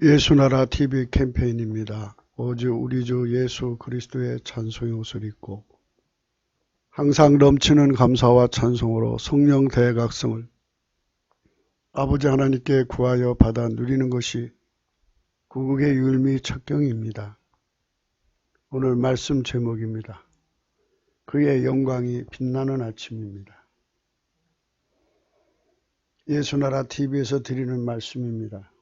예수나라 TV 캠페인입니다. 오직 우리 주 예수 그리스도의 찬송의 옷을 입고 항상 넘치는 감사와 찬송으로 성령 대각성을 아버지 하나님께 구하여 받아 누리는 것이 구국의 유일미 척경입니다. 오늘 말씀 제목입니다. 그의 영광이 빛나는 아침입니다. 예수나라 TV에서 드리는 말씀입니다.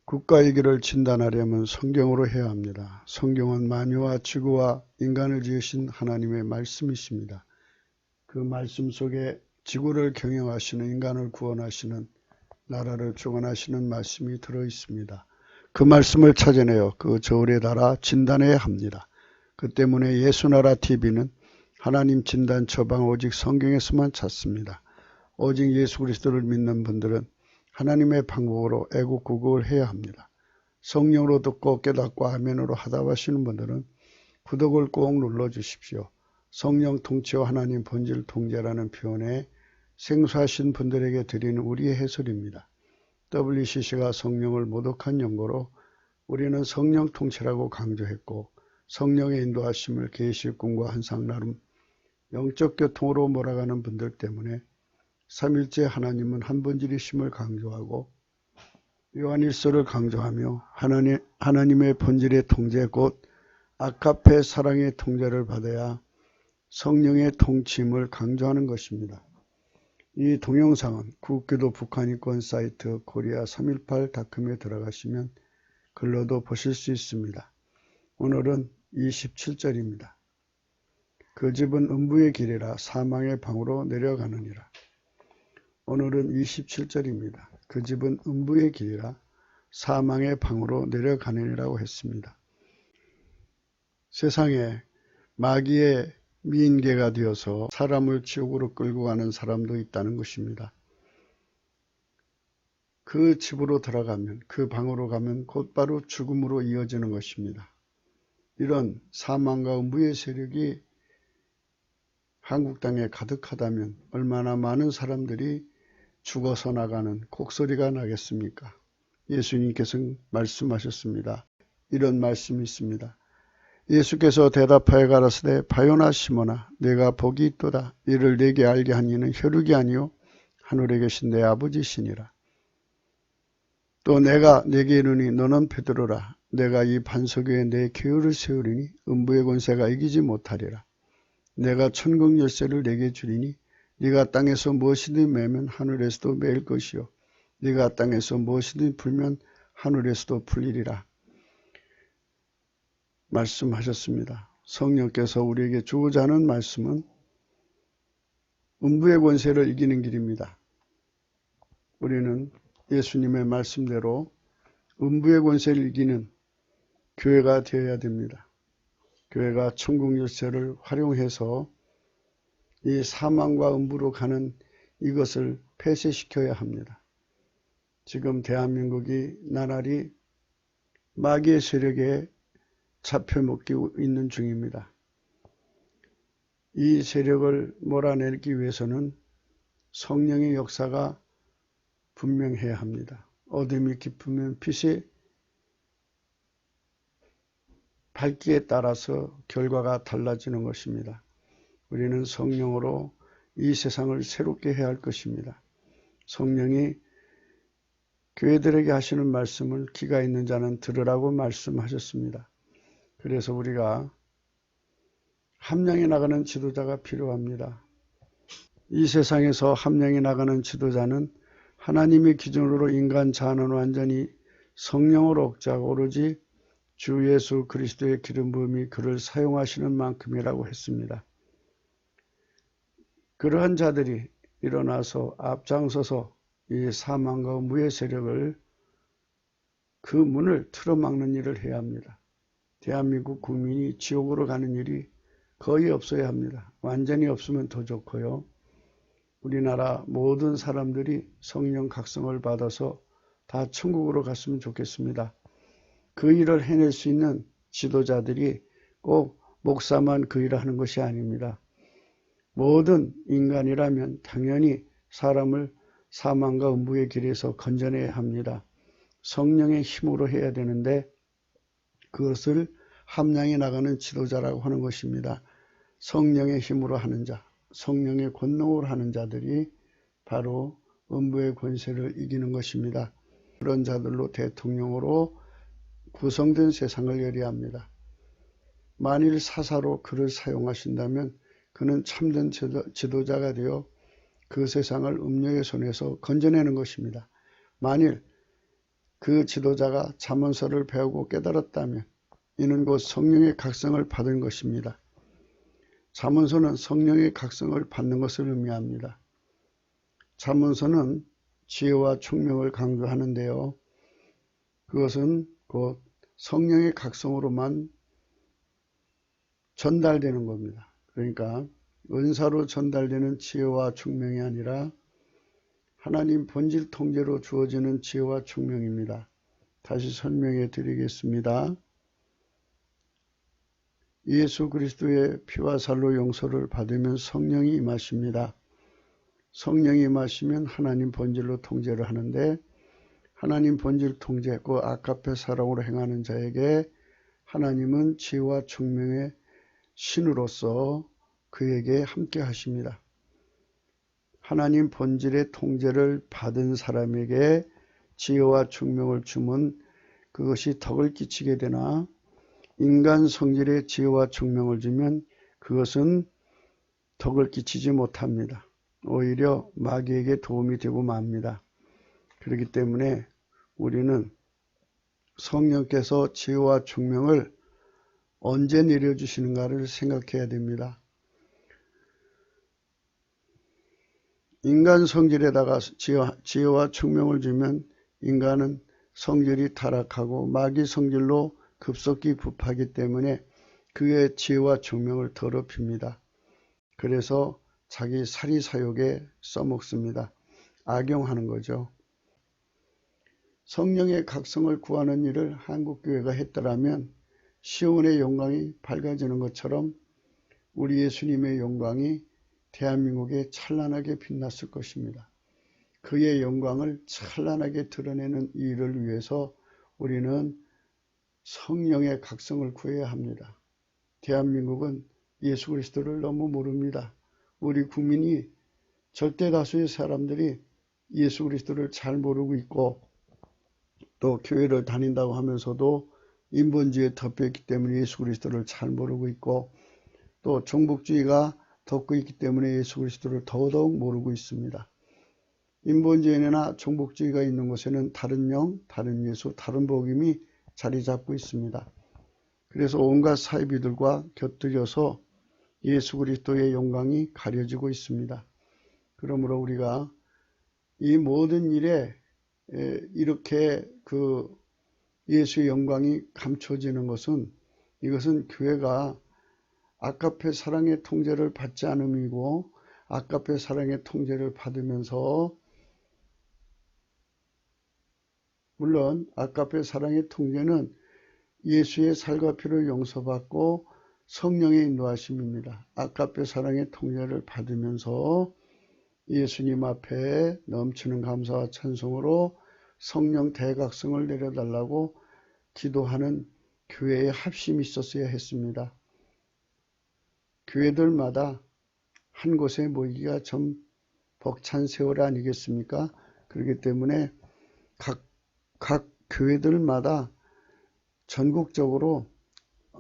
국가의 길을 진단하려면 성경으로 해야 합니다. 성경은 만유와 지구와 인간을 지으신 하나님의 말씀이십니다. 그 말씀 속에 지구를 경영하시는, 인간을 구원하시는, 나라를 주관하시는 말씀이 들어있습니다. 그 말씀을 찾아내어 그 저울에 달아 진단해야 합니다. 그 때문에 예수나라 TV는 하나님 진단 처방 오직 성경에서만 찾습니다. 오직 예수 그리스도를 믿는 분들은 하나님의 방법으로 애국구국을 해야 합니다. 성령으로 듣고 깨닫고 아멘으로 하답하시는 분들은 구독을 꼭 눌러주십시오. 성령 통치와 하나님 본질 통제라는 표현에 생소하신 분들에게 드리는 우리의 해설입니다. WCC가 성령을 모독한 연고로 우리는 성령 통치라고 강조했고, 성령의 인도하심을 계시꿈과 한상 나름 영적 교통으로 몰아가는 분들 때문에 삼일째 하나님은 한 본질이심을 강조하고 요한일서를 강조하며 하나님의 본질의 통제 곧 아카페 사랑의 통제를 받아야 성령의 통치임을 강조하는 것입니다. 이 동영상은 국교도 북한인권 사이트 korea318.com에 들어가시면 글로도 보실 수 있습니다. 오늘은 27절입니다. 그 집은 음부의 길이라 사망의 방으로 내려가느니라. 오늘은 27절입니다. 그 집은 음부의 길이라 사망의 방으로 내려가느니라고 했습니다. 세상에 마귀의 미인계가 되어서 사람을 지옥으로 끌고 가는 사람도 있다는 것입니다. 그 집으로 들어가면, 그 방으로 가면 곧바로 죽음으로 이어지는 것입니다. 이런 사망과 음부의 세력이 한국 땅에 가득하다면 얼마나 많은 사람들이 죽어서 나가는 곡소리가 나겠습니까? 예수님께서 말씀하셨습니다. 이런 말씀이 있습니다. 예수께서 대답하여 가라사대 바요나 시몬아 내가 복이 있도다. 이를 내게 알게 한 이는 혈육이 아니요 하늘에 계신 내 아버지시니라. 또 내가 내게 이르니 너는 베드로라. 내가 이 반석 위에 내 교회를 세우리니 음부의 권세가 이기지 못하리라. 내가 천국 열쇠를 내게 주리니 네가 땅에서 무엇이든 매면 하늘에서도 매일 것이요 네가 땅에서 무엇이든 풀면 하늘에서도 풀리리라 말씀하셨습니다. 성령께서 우리에게 주고자 하는 말씀은 음부의 권세를 이기는 길입니다. 우리는 예수님의 말씀대로 음부의 권세를 이기는 교회가 되어야 됩니다. 교회가 천국 열쇠를 활용해서 이 사망과 음부로 가는 이것을 폐쇄시켜야 합니다. 지금 대한민국이 나날이 마귀의 세력에 잡혀먹고 있는 중입니다. 이 세력을 몰아내기 위해서는 성령의 역사가 분명해야 합니다. 어둠이 깊으면 빛이 밝기에 따라서 결과가 달라지는 것입니다. 우리는 성령으로 이 세상을 새롭게 해야 할 것입니다. 성령이 교회들에게 하시는 말씀을 귀가 있는 자는 들으라고 말씀하셨습니다. 그래서 우리가 함량해 나가는 지도자가 필요합니다. 이 세상에서 함량해 나가는 지도자는 하나님의 기준으로 인간 자아는 완전히 성령으로 억제하고 오로지 주 예수 그리스도의 기름 부음이 그를 사용하시는 만큼이라고 했습니다. 그러한 자들이 일어나서 앞장서서 이 사망과 무의 세력을 그 문을 틀어막는 일을 해야 합니다. 대한민국 국민이 지옥으로 가는 일이 거의 없어야 합니다. 완전히 없으면 더 좋고요. 우리나라 모든 사람들이 성령 각성을 받아서 다 천국으로 갔으면 좋겠습니다. 그 일을 해낼 수 있는 지도자들이 꼭 목사만 그 일을 하는 것이 아닙니다. 모든 인간이라면 당연히 사람을 사망과 음부의 길에서 건져내야 합니다. 성령의 힘으로 해야 되는데 그것을 함량해 나가는 지도자라고 하는 것입니다. 성령의 힘으로 하는 자, 성령의 권능으로 하는 자들이 바로 음부의 권세를 이기는 것입니다. 그런 자들로 대통령으로 구성된 세상을 열의합니다. 만일 사사로 그를 사용하신다면 그는 참된 지도자가 되어 그 세상을 음녀의 손에서 건져내는 것입니다. 만일 그 지도자가 잠언서를 배우고 깨달았다면 이는 곧 성령의 각성을 받은 것입니다. 잠언서는 성령의 각성을 받는 것을 의미합니다. 잠언서는 지혜와 총명을 강조하는데요. 그것은 곧 성령의 각성으로만 전달되는 겁니다. 그러니까 은사로 전달되는 지혜와 총명이 아니라 하나님 본질 통제로 주어지는 지혜와 총명입니다. 다시 설명해 드리겠습니다. 예수 그리스도의 피와 살로 용서를 받으면 성령이 임하십니다. 성령이 임하시면 하나님 본질로 통제를 하는데 하나님 본질 통제, 그 아가페 사랑으로 행하는 자에게 하나님은 지혜와 총명의 신으로서 그에게 함께 하십니다. 하나님 본질의 통제를 받은 사람에게 지혜와 총명을 주면 그것이 덕을 끼치게 되나 인간 성질의 지혜와 총명을 주면 그것은 덕을 끼치지 못합니다. 오히려 마귀에게 도움이 되고 맙니다. 그렇기 때문에 우리는 성령께서 지혜와 총명을 언제 내려주시는가를 생각해야 됩니다. 인간 성질에다가 지혜와 총명을 주면 인간은 성질이 타락하고 마귀 성질로 급속히 부패하기 때문에 그의 지혜와 총명을 더럽힙니다. 그래서 자기 사리사욕에 써먹습니다. 악용하는 거죠. 성령의 각성을 구하는 일을 한국교회가 했더라면 시온의 영광이 밝아지는 것처럼 우리 예수님의 영광이 대한민국에 찬란하게 빛났을 것입니다. 그의 영광을 찬란하게 드러내는 일을 위해서 우리는 성령의 각성을 구해야 합니다. 대한민국은 예수 그리스도를 너무 모릅니다. 우리 국민이 절대 다수의 사람들이 예수 그리스도를 잘 모르고 있고 또 교회를 다닌다고 하면서도 인본주의에 덮여있기 때문에 예수 그리스도를 잘 모르고 있고 또 종북주의가 덮고 있기 때문에 예수 그리스도를 더더욱 모르고 있습니다. 인본주의나 종북주의가 있는 곳에는 다른 영, 다른 예수, 다른 복음이 자리 잡고 있습니다. 그래서 온갖 사이비들과 곁들여서 예수 그리스도의 영광이 가려지고 있습니다. 그러므로 우리가 이 모든 일에 이렇게 예수의 영광이 감춰지는 것은 이것은 교회가 아가페 사랑의 통제를 받지 않음이고 아가페 사랑의 통제를 받으면서 물론 아가페 사랑의 통제는 예수의 살과 피를 용서받고 성령의 인도하심입니다. 아가페 사랑의 통제를 받으면서 예수님 앞에 넘치는 감사와 찬송으로 성령 대각성을 내려달라고 기도하는 교회의 합심이 있었어야 했습니다. 교회들마다 한 곳에 모이기가 좀 벅찬 세월 아니겠습니까? 그렇기 때문에 각 교회들마다 전국적으로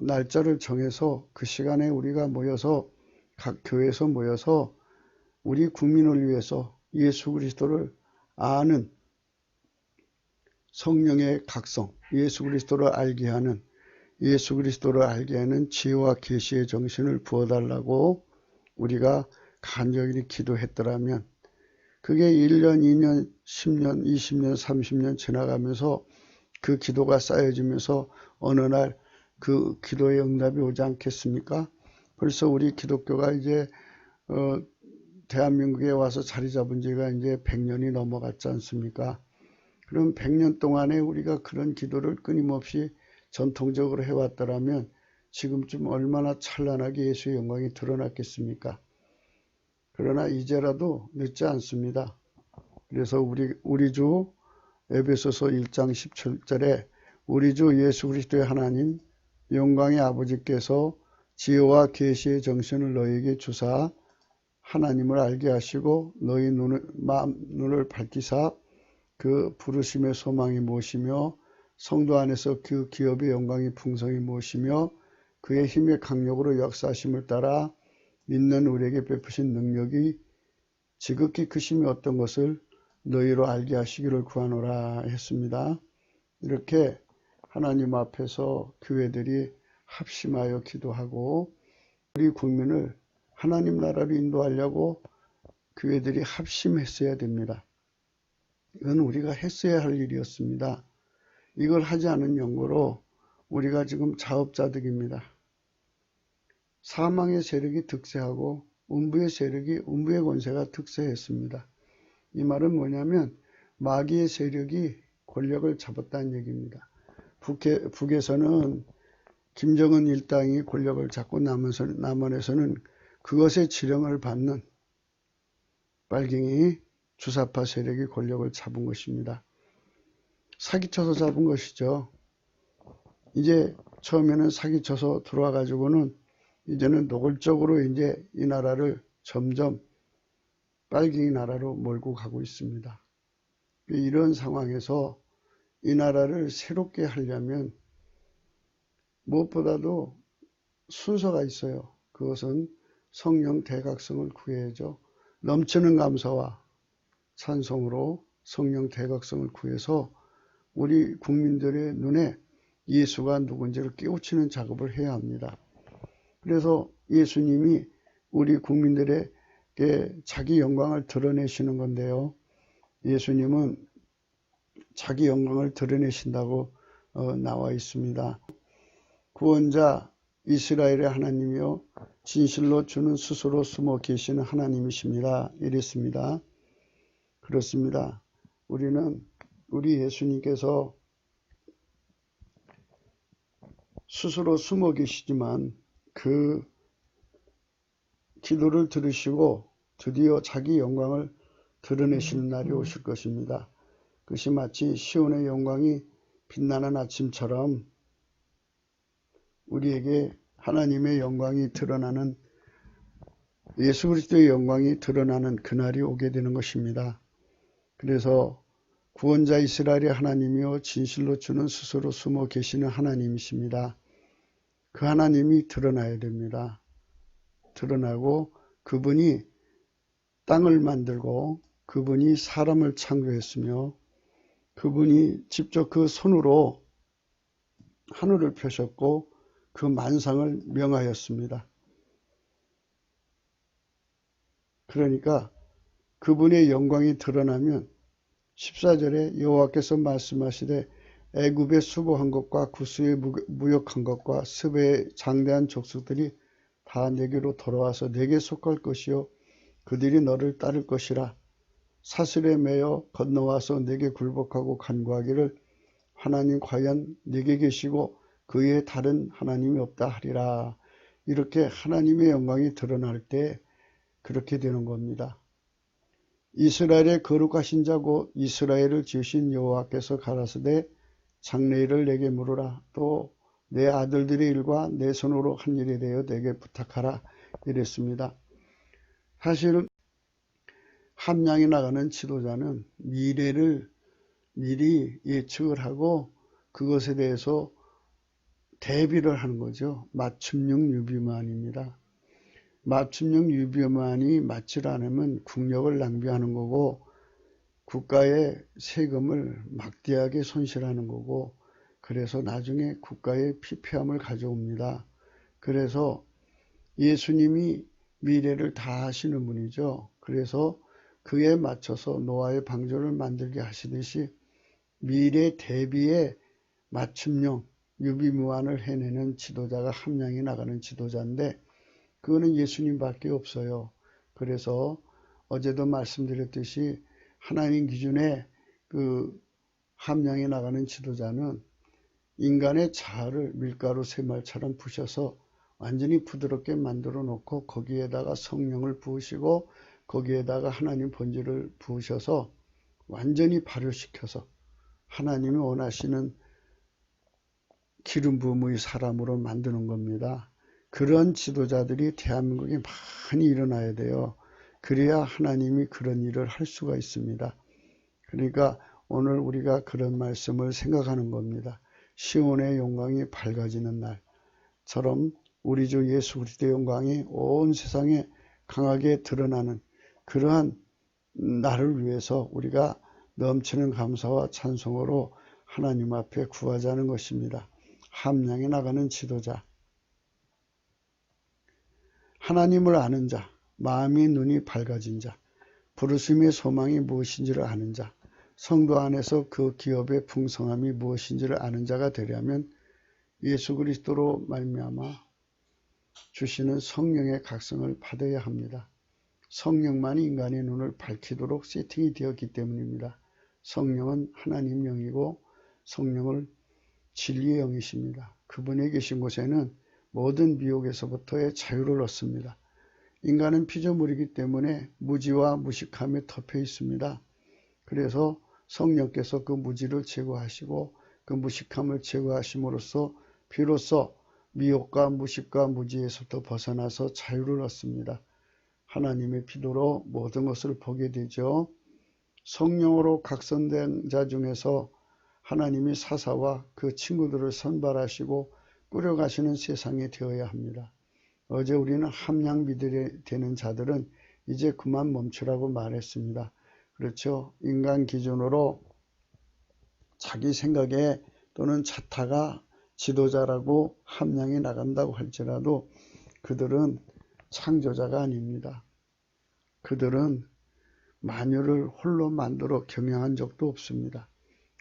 날짜를 정해서 그 시간에 우리가 모여서 각 교회에서 모여서 우리 국민을 위해서 예수 그리스도를 아는 성령의 각성, 예수 그리스도를 알게 하는 지혜와 계시의 정신을 부어달라고 우리가 간절히 기도했더라면 그게 1년, 2년, 10년, 20년, 30년 지나가면서 그 기도가 쌓여지면서 어느 날 그 기도의 응답이 오지 않겠습니까? 벌써 우리 기독교가 이제 대한민국에 와서 자리 잡은 지가 이제 100년이 넘어갔지 않습니까? 그럼 100년 동안에 우리가 그런 기도를 끊임없이 전통적으로 해왔더라면 지금쯤 얼마나 찬란하게 예수의 영광이 드러났겠습니까? 그러나 이제라도 늦지 않습니다. 그래서 우리 주 에베소서 1장 17절에 우리 주 예수 그리스도의 하나님 영광의 아버지께서 지혜와 계시의 정신을 너희에게 주사 하나님을 알게 하시고 너희 눈을 밝히사 그 부르심의 소망이 무엇이며 성도 안에서 그 기업의 영광이 풍성이 무엇이며 그의 힘의 강력으로 역사하심을 따라 믿는 우리에게 베푸신 능력이 지극히 크심이 어떤 것을 너희로 알게 하시기를 구하노라 했습니다. 이렇게 하나님 앞에서 교회들이 합심하여 기도하고 우리 국민을 하나님 나라로 인도하려고 교회들이 합심했어야 됩니다. 이건 우리가 했어야 할 일이었습니다. 이걸 하지 않은 연고로 우리가 지금 자업자득입니다. 사망의 세력이 득세하고 음부의 권세가 득세했습니다. 이 말은 뭐냐면 마귀의 세력이 권력을 잡았다는 얘기입니다. 북에서는 김정은 일당이 권력을 잡고 남한에서는 그것의 지령을 받는 빨갱이 주사파 세력이 권력을 잡은 것입니다. 사기쳐서 잡은 것이죠. 이제 처음에는 사기쳐서 들어와 가지고는 이제는 노골적으로 이제 이 나라를 점점 빨갱이 나라로 몰고 가고 있습니다. 이런 상황에서 이 나라를 새롭게 하려면 무엇보다도 순서가 있어요. 그것은 성령 대각성을 구해야죠. 넘치는 감사와 찬송으로 성령 대각성을 구해서 우리 국민들의 눈에 예수가 누군지를 깨우치는 작업을 해야 합니다. 그래서 예수님이 우리 국민들에게 자기 영광을 드러내시는 건데요. 예수님은 자기 영광을 드러내신다고 나와 있습니다. 구원자 이스라엘의 하나님이요 진실로 주는 스스로 숨어 계시는 하나님이십니다. 이랬습니다. 그렇습니다. 우리 예수님께서 스스로 숨어 계시지만 그 기도를 들으시고 드디어 자기 영광을 드러내시는 날이 오실 것입니다. 그것이 마치 시온의 영광이 빛나는 아침처럼 우리에게 하나님의 영광이 드러나는 예수 그리스도의 영광이 드러나는 그날이 오게 되는 것입니다. 그래서 구원자 이스라엘의 하나님이요 진실로 주는 스스로 숨어 계시는 하나님이십니다. 그 하나님이 드러나야 됩니다. 드러나고 그분이 땅을 만들고 그분이 사람을 창조했으며 그분이 직접 그 손으로 하늘을 펴셨고 그 만상을 명하였습니다. 그러니까 그분의 영광이 드러나면 14절에 여호와께서 말씀하시되 애굽에 수고한 것과 구스에 무역한 것과 스베의 장대한 족속들이 다 내게로 돌아와서 내게 속할 것이요 그들이 너를 따를 것이라. 사슬에 매여 건너와서 내게 굴복하고 간구하기를 하나님 과연 내게 계시고 그 외에 다른 하나님이 없다 하리라. 이렇게 하나님의 영광이 드러날 때 그렇게 되는 겁니다. 이스라엘의 거룩하신 자고 이스라엘을 지으신 여호와께서 가라사대 장래일을 내게 물으라. 또 내 아들들의 일과 내 손으로 한 일에 대하여 내게 부탁하라. 이랬습니다. 사실 함양에 나가는 지도자는 미래를 미리 예측을 하고 그것에 대해서 대비를 하는 거죠. 맞춤형 유비만입니다. 맞춤형 유비만이 맞지 않으면 국력을 낭비하는 거고 국가의 세금을 막대하게 손실하는 거고 그래서 나중에 국가의 피폐함을 가져옵니다. 그래서 예수님이 미래를 다 아시는 분이죠. 그래서 그에 맞춰서 노아의 방주를 만들게 하시듯이 미래 대비에 맞춤형 유비무환을 해내는 지도자가 함양에 나가는 지도자인데 그거는 예수님밖에 없어요. 그래서 어제도 말씀드렸듯이 하나님 기준에 그 함양에 나가는 지도자는 인간의 자아를 밀가루 새말처럼 부셔서 완전히 부드럽게 만들어 놓고 거기에다가 성령을 부으시고 거기에다가 하나님 본질을 부으셔서 완전히 발효시켜서 하나님이 원하시는 기름 부음의 사람으로 만드는 겁니다. 그런 지도자들이 대한민국에 많이 일어나야 돼요. 그래야 하나님이 그런 일을 할 수가 있습니다. 그러니까 오늘 우리가 그런 말씀을 생각하는 겁니다. 시온의 영광이 밝아지는 날처럼 우리 주 예수 그리스도의 영광이 온 세상에 강하게 드러나는 그러한 날을 위해서 우리가 넘치는 감사와 찬송으로 하나님 앞에 구하자는 것입니다. 함량에 나가는 지도자, 하나님을 아는 자, 마음이 눈이 밝아진 자, 부르심의 소망이 무엇인지를 아는 자, 성도 안에서 그 기업의 풍성함이 무엇인지를 아는 자가 되려면 예수 그리스도로 말미암아 주시는 성령의 각성을 받아야 합니다. 성령만이 인간의 눈을 밝히도록 세팅이 되었기 때문입니다. 성령은 하나님 영이고 성령을 진리의 영이십니다. 그분이 계신 곳에는 모든 미혹에서부터의 자유를 얻습니다. 인간은 피조물이기 때문에 무지와 무식함에 덮여 있습니다. 그래서 성령께서 그 무지를 제거하시고 그 무식함을 제거하심으로써 비로소 미혹과 무식과 무지에서부터 벗어나서 자유를 얻습니다. 하나님의 피도로 모든 것을 보게 되죠. 성령으로 각성된 자 중에서 하나님이 사사와 그 친구들을 선발하시고 꾸려가시는 세상이 되어야 합니다. 어제 우리는 함량 믿음이 되는 자들은 이제 그만 멈추라고 말했습니다. 그렇죠. 인간 기준으로 자기 생각에 또는 자타가 지도자라고 함량이 나간다고 할지라도 그들은 창조자가 아닙니다. 그들은 만유를 홀로 만들어 경영한 적도 없습니다.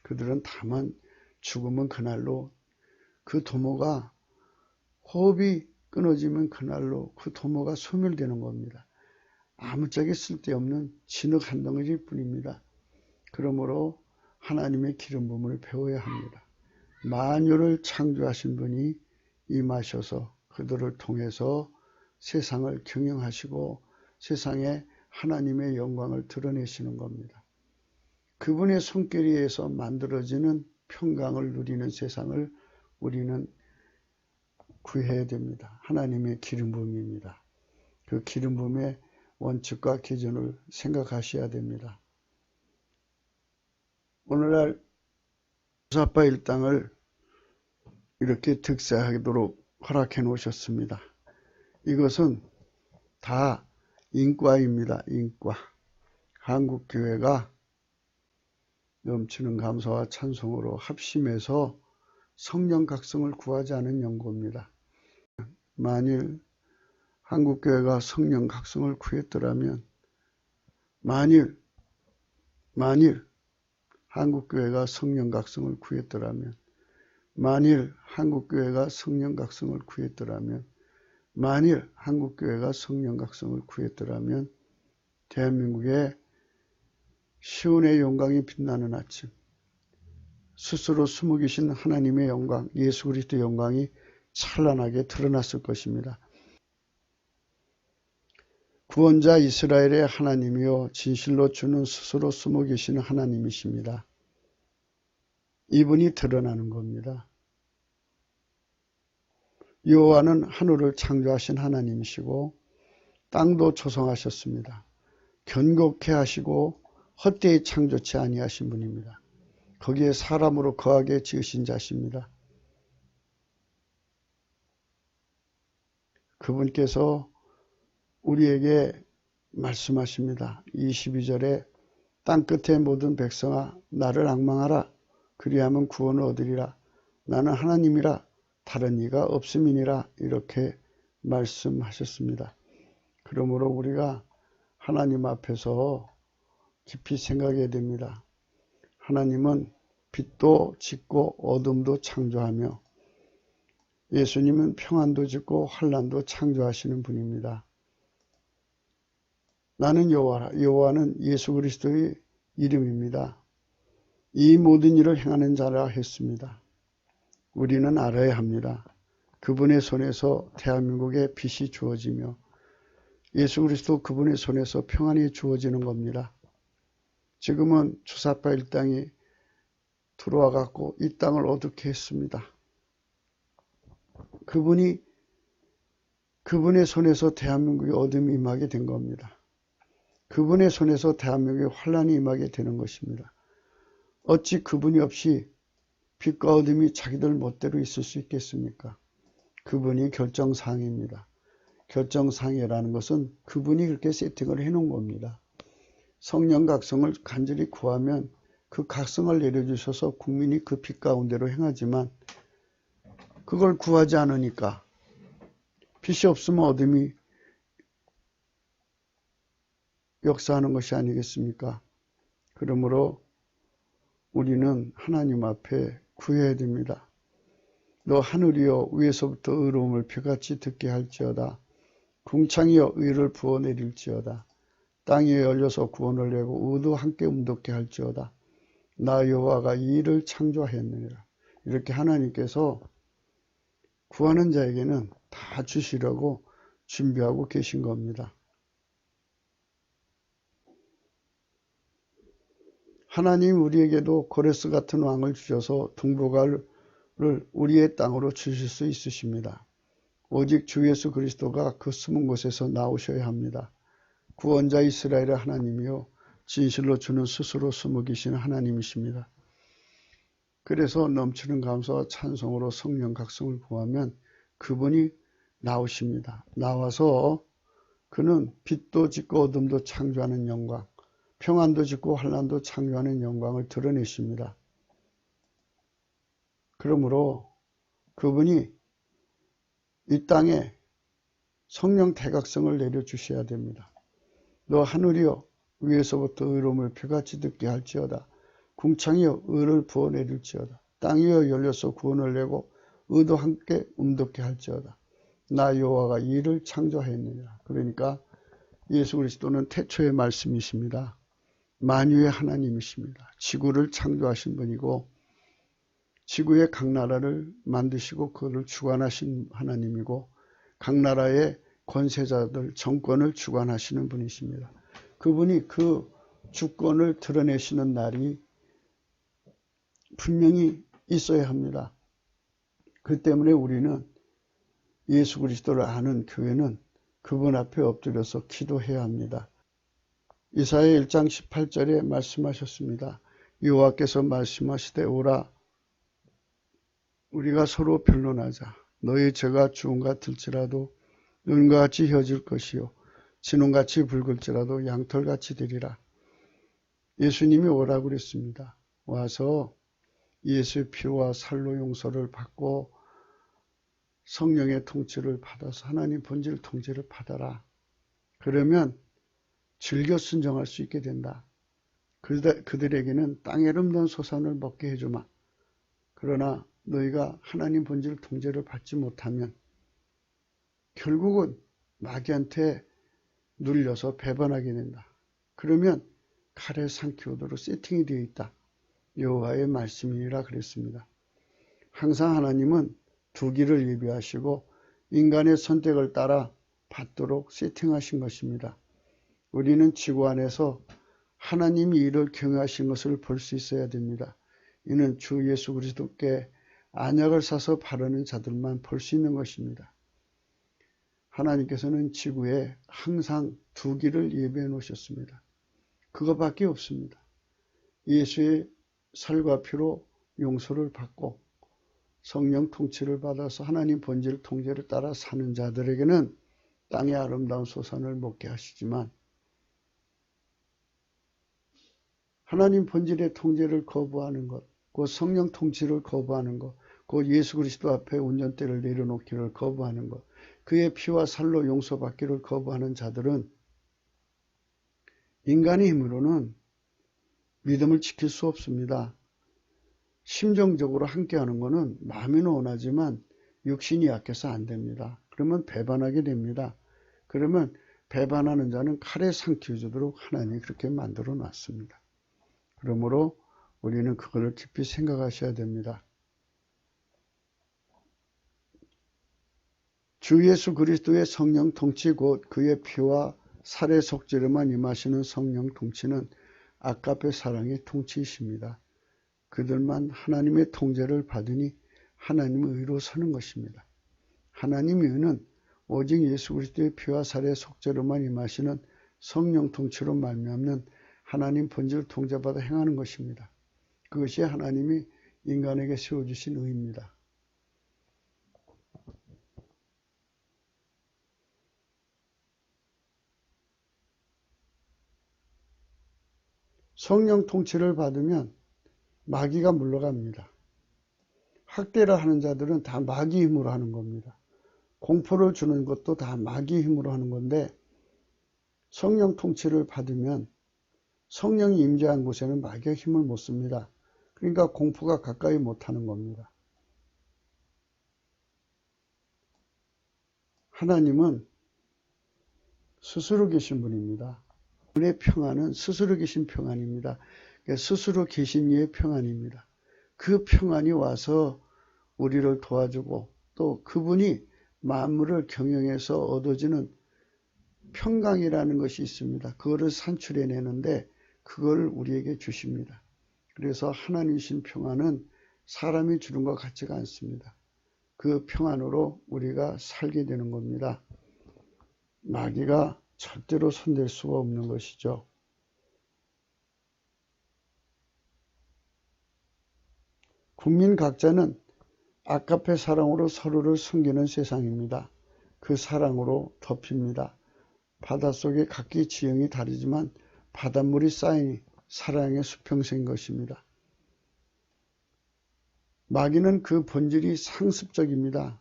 그들은 다만 죽으면 그날로 그 도모가 호흡이 끊어지면 그날로 그 도모가 소멸되는 겁니다. 아무짝에 쓸데없는 진흙 한 덩어리일 뿐입니다. 그러므로 하나님의 기름 부음을 배워야 합니다. 만유를 창조하신 분이 임하셔서 그들을 통해서 세상을 경영하시고 세상에 하나님의 영광을 드러내시는 겁니다. 그분의 손길에 의해서 만들어지는 평강을 누리는 세상을 우리는 구해야 됩니다. 하나님의 기름 부음입니다. 그 기름 부음의 원칙과 기준을 생각하셔야 됩니다. 오늘날 사파 일당을 이렇게 득세하도록 허락해 놓으셨습니다. 이것은 다 인과입니다. 인과. 한국교회가 넘치는 감사와 찬송으로 합심해서 성령 각성을 구하지 않은 연고입니다. 만일 한국교회가 성령 각성을 구했더라면 만일 한국교회가 성령 각성을 구했더라면 만일 한국교회가 성령 각성을 구했더라면 만일 한국교회가 성령 각성을 구했더라면 대한민국의 시온의 영광이 빛나는 아침 스스로 숨어 계신 하나님의 영광 예수 그리스도의 영광이 찬란하게 드러났을 것입니다. 구원자 이스라엘의 하나님이요 진실로 주는 스스로 숨어 계시는 하나님이십니다. 이분이 드러나는 겁니다. 여호와는 하늘을 창조하신 하나님이시고 땅도 조성하셨습니다. 견고케 하시고 헛되이 창조치 아니하신 분입니다. 거기에 사람으로 거하게 지으신 자십니다. 그분께서 우리에게 말씀하십니다. 22절에 땅끝의 모든 백성아 나를 앙망하라. 그리하면 구원을 얻으리라. 나는 하나님이라 다른 이가 없음이니라. 이렇게 말씀하셨습니다. 그러므로 우리가 하나님 앞에서 깊이 생각해야 됩니다. 하나님은 빛도 짓고 어둠도 창조하며 예수님은 평안도 짓고 환난도 창조하시는 분입니다. 나는 여호와라. 여호와는 예수 그리스도의 이름입니다. 이 모든 일을 행하는 자라 했습니다. 우리는 알아야 합니다. 그분의 손에서 대한민국에 빛이 주어지며 예수 그리스도 그분의 손에서 평안이 주어지는 겁니다. 지금은 주사파 일당이 들어와 갖고 이 땅을 어둡게 했습니다. 그분의 손에서 대한민국의 어둠이 임하게 된 겁니다. 그분의 손에서 대한민국의 환란이 임하게 되는 것입니다. 어찌 그분이 없이 빛과 어둠이 자기들 멋대로 있을 수 있겠습니까? 그분이 결정사항입니다. 결정사항이라는 것은 그분이 그렇게 세팅을 해놓은 겁니다. 성령 각성을 간절히 구하면 그 각성을 내려주셔서 국민이 그 빛 가운데로 행하지만 그걸 구하지 않으니까 빛이 없으면 어둠이 역사하는 것이 아니겠습니까? 그러므로 우리는 하나님 앞에 구해야 됩니다. 너 하늘이여 위에서부터 의로움을 비같이 듣게 할지어다. 궁창이여 의를 부어내릴지어다. 땅이 열려서 구원을 내고 의도 함께 움돋게 할지어다. 나 여호와가 이 일을 창조하였느니라. 이렇게 하나님께서 구하는 자에게는 다 주시려고 준비하고 계신 겁니다. 하나님 우리에게도 고레스 같은 왕을 주셔서 동북아를 우리의 땅으로 주실 수 있으십니다. 오직 주 예수 그리스도가 그 숨은 곳에서 나오셔야 합니다. 구원자 이스라엘의 하나님이요 진실로 주는 스스로 숨어 계시는 하나님이십니다. 그래서 넘치는 감사와 찬송으로 성령 각성을 구하면 그분이 나오십니다. 나와서 그는 빛도 짓고 어둠도 창조하는 영광, 평안도 짓고 환난도 창조하는 영광을 드러내십니다. 그러므로 그분이 이 땅에 성령 대각성을 내려주셔야 됩니다. 너 하늘이여 위에서부터 의로움을 비같이 듣게 할지어다. 궁창이여 의를 부어내릴지어다. 땅이여 열려서 구원을 내고 의도 함께 움돋게 할지어다. 나 여호와가 이 일을 창조하였느니라. 그러니까 예수 그리스도는 태초의 말씀이십니다. 만유의 하나님이십니다. 지구를 창조하신 분이고 지구의 각 나라를 만드시고 그것을 주관하신 하나님이고 각 나라의 권세자들 정권을 주관하시는 분이십니다. 그분이 그 주권을 드러내시는 날이 분명히 있어야 합니다. 그 때문에 우리는 예수 그리스도를 아는 교회는 그분 앞에 엎드려서 기도해야 합니다. 이사야 1장 18절에 말씀하셨습니다. 여호와께서 말씀하시되 오라 우리가 서로 변론하자. 너희 죄가 주홍 같을지라도 눈과 같이 혀질 것이요 진홍같이 붉을지라도 양털같이 되리라. 예수님이 오라고 그랬습니다. 와서 예수의 피와 살로 용서를 받고 성령의 통치를 받아서 하나님 본질 통치를 받아라. 그러면 즐겨 순종할 수 있게 된다. 그들에게는 땅에 름던 소산을 먹게 해주마. 그러나 너희가 하나님 본질 통제를 받지 못하면 결국은 마귀한테 눌려서 배반하게 된다. 그러면 칼에 삼키우도록 세팅이 되어 있다. 여호와의 말씀이라 그랬습니다. 항상 하나님은 두 길을 예비하시고 인간의 선택을 따라 받도록 세팅하신 것입니다. 우리는 지구 안에서 하나님이 이를 경영하신 것을 볼 수 있어야 됩니다. 이는 주 예수 그리스도께 안약을 사서 바르는 자들만 볼 수 있는 것입니다. 하나님께서는 지구에 항상 두 길을 예비해 놓으셨습니다. 그것밖에 없습니다. 예수의 살과 피로 용서를 받고 성령 통치를 받아서 하나님 본질 통제를 따라 사는 자들에게는 땅의 아름다운 소산을 먹게 하시지만 하나님 본질의 통제를 거부하는 것, 그 성령 통치를 거부하는 것, 그 예수 그리스도 앞에 운전대를 내려놓기를 거부하는 것, 그의 피와 살로 용서받기를 거부하는 자들은 인간의 힘으로는 믿음을 지킬 수 없습니다. 심정적으로 함께하는 것은 마음에는 원하지만 육신이 약해서 안 됩니다. 그러면 배반하게 됩니다. 그러면 배반하는 자는 칼에 삼켜주도록 하나님이 그렇게 만들어 놨습니다. 그러므로 우리는 그걸 깊이 생각하셔야 됩니다. 주 예수 그리스도의 성령 통치 곧 그의 피와 살의 속죄로만 임하시는 성령 통치는 아가페 사랑의 통치이십니다. 그들만 하나님의 통제를 받으니 하나님의 의로 서는 것입니다. 하나님의 의는 오직 예수 그리스도의 피와 살의 속죄로만 임하시는 성령 통치로 말미암는 하나님 본질을 통제받아 행하는 것입니다. 그것이 하나님이 인간에게 세워주신 의입니다. 성령 통치를 받으면 마귀가 물러갑니다. 학대를 하는 자들은 다 마귀 힘으로 하는 겁니다. 공포를 주는 것도 다 마귀 힘으로 하는 건데 성령 통치를 받으면 성령이 임재한 곳에는 마귀가 힘을 못 씁니다. 그러니까 공포가 가까이 못하는 겁니다. 하나님은 스스로 계신 분입니다. 그분의 평안은 스스로 계신 평안입니다. 스스로 계신 이의 평안입니다. 그 평안이 와서 우리를 도와주고 또 그분이 만물을 경영해서 얻어지는 평강이라는 것이 있습니다. 그거를 산출해내는데 그걸 우리에게 주십니다. 그래서 하나님이신 평안은 사람이 주는 것 같지가 않습니다. 그 평안으로 우리가 살게 되는 겁니다. 마귀가 절대로 손댈 수가 없는 것이죠. 국민 각자는 아가페 사랑으로 서로를 섬기는 세상입니다. 그 사랑으로 덮입니다. 바닷속에 각기 지형이 다르지만 바닷물이 쌓이니 사랑의 수평생인 것입니다. 마귀는 그 본질이 상습적입니다.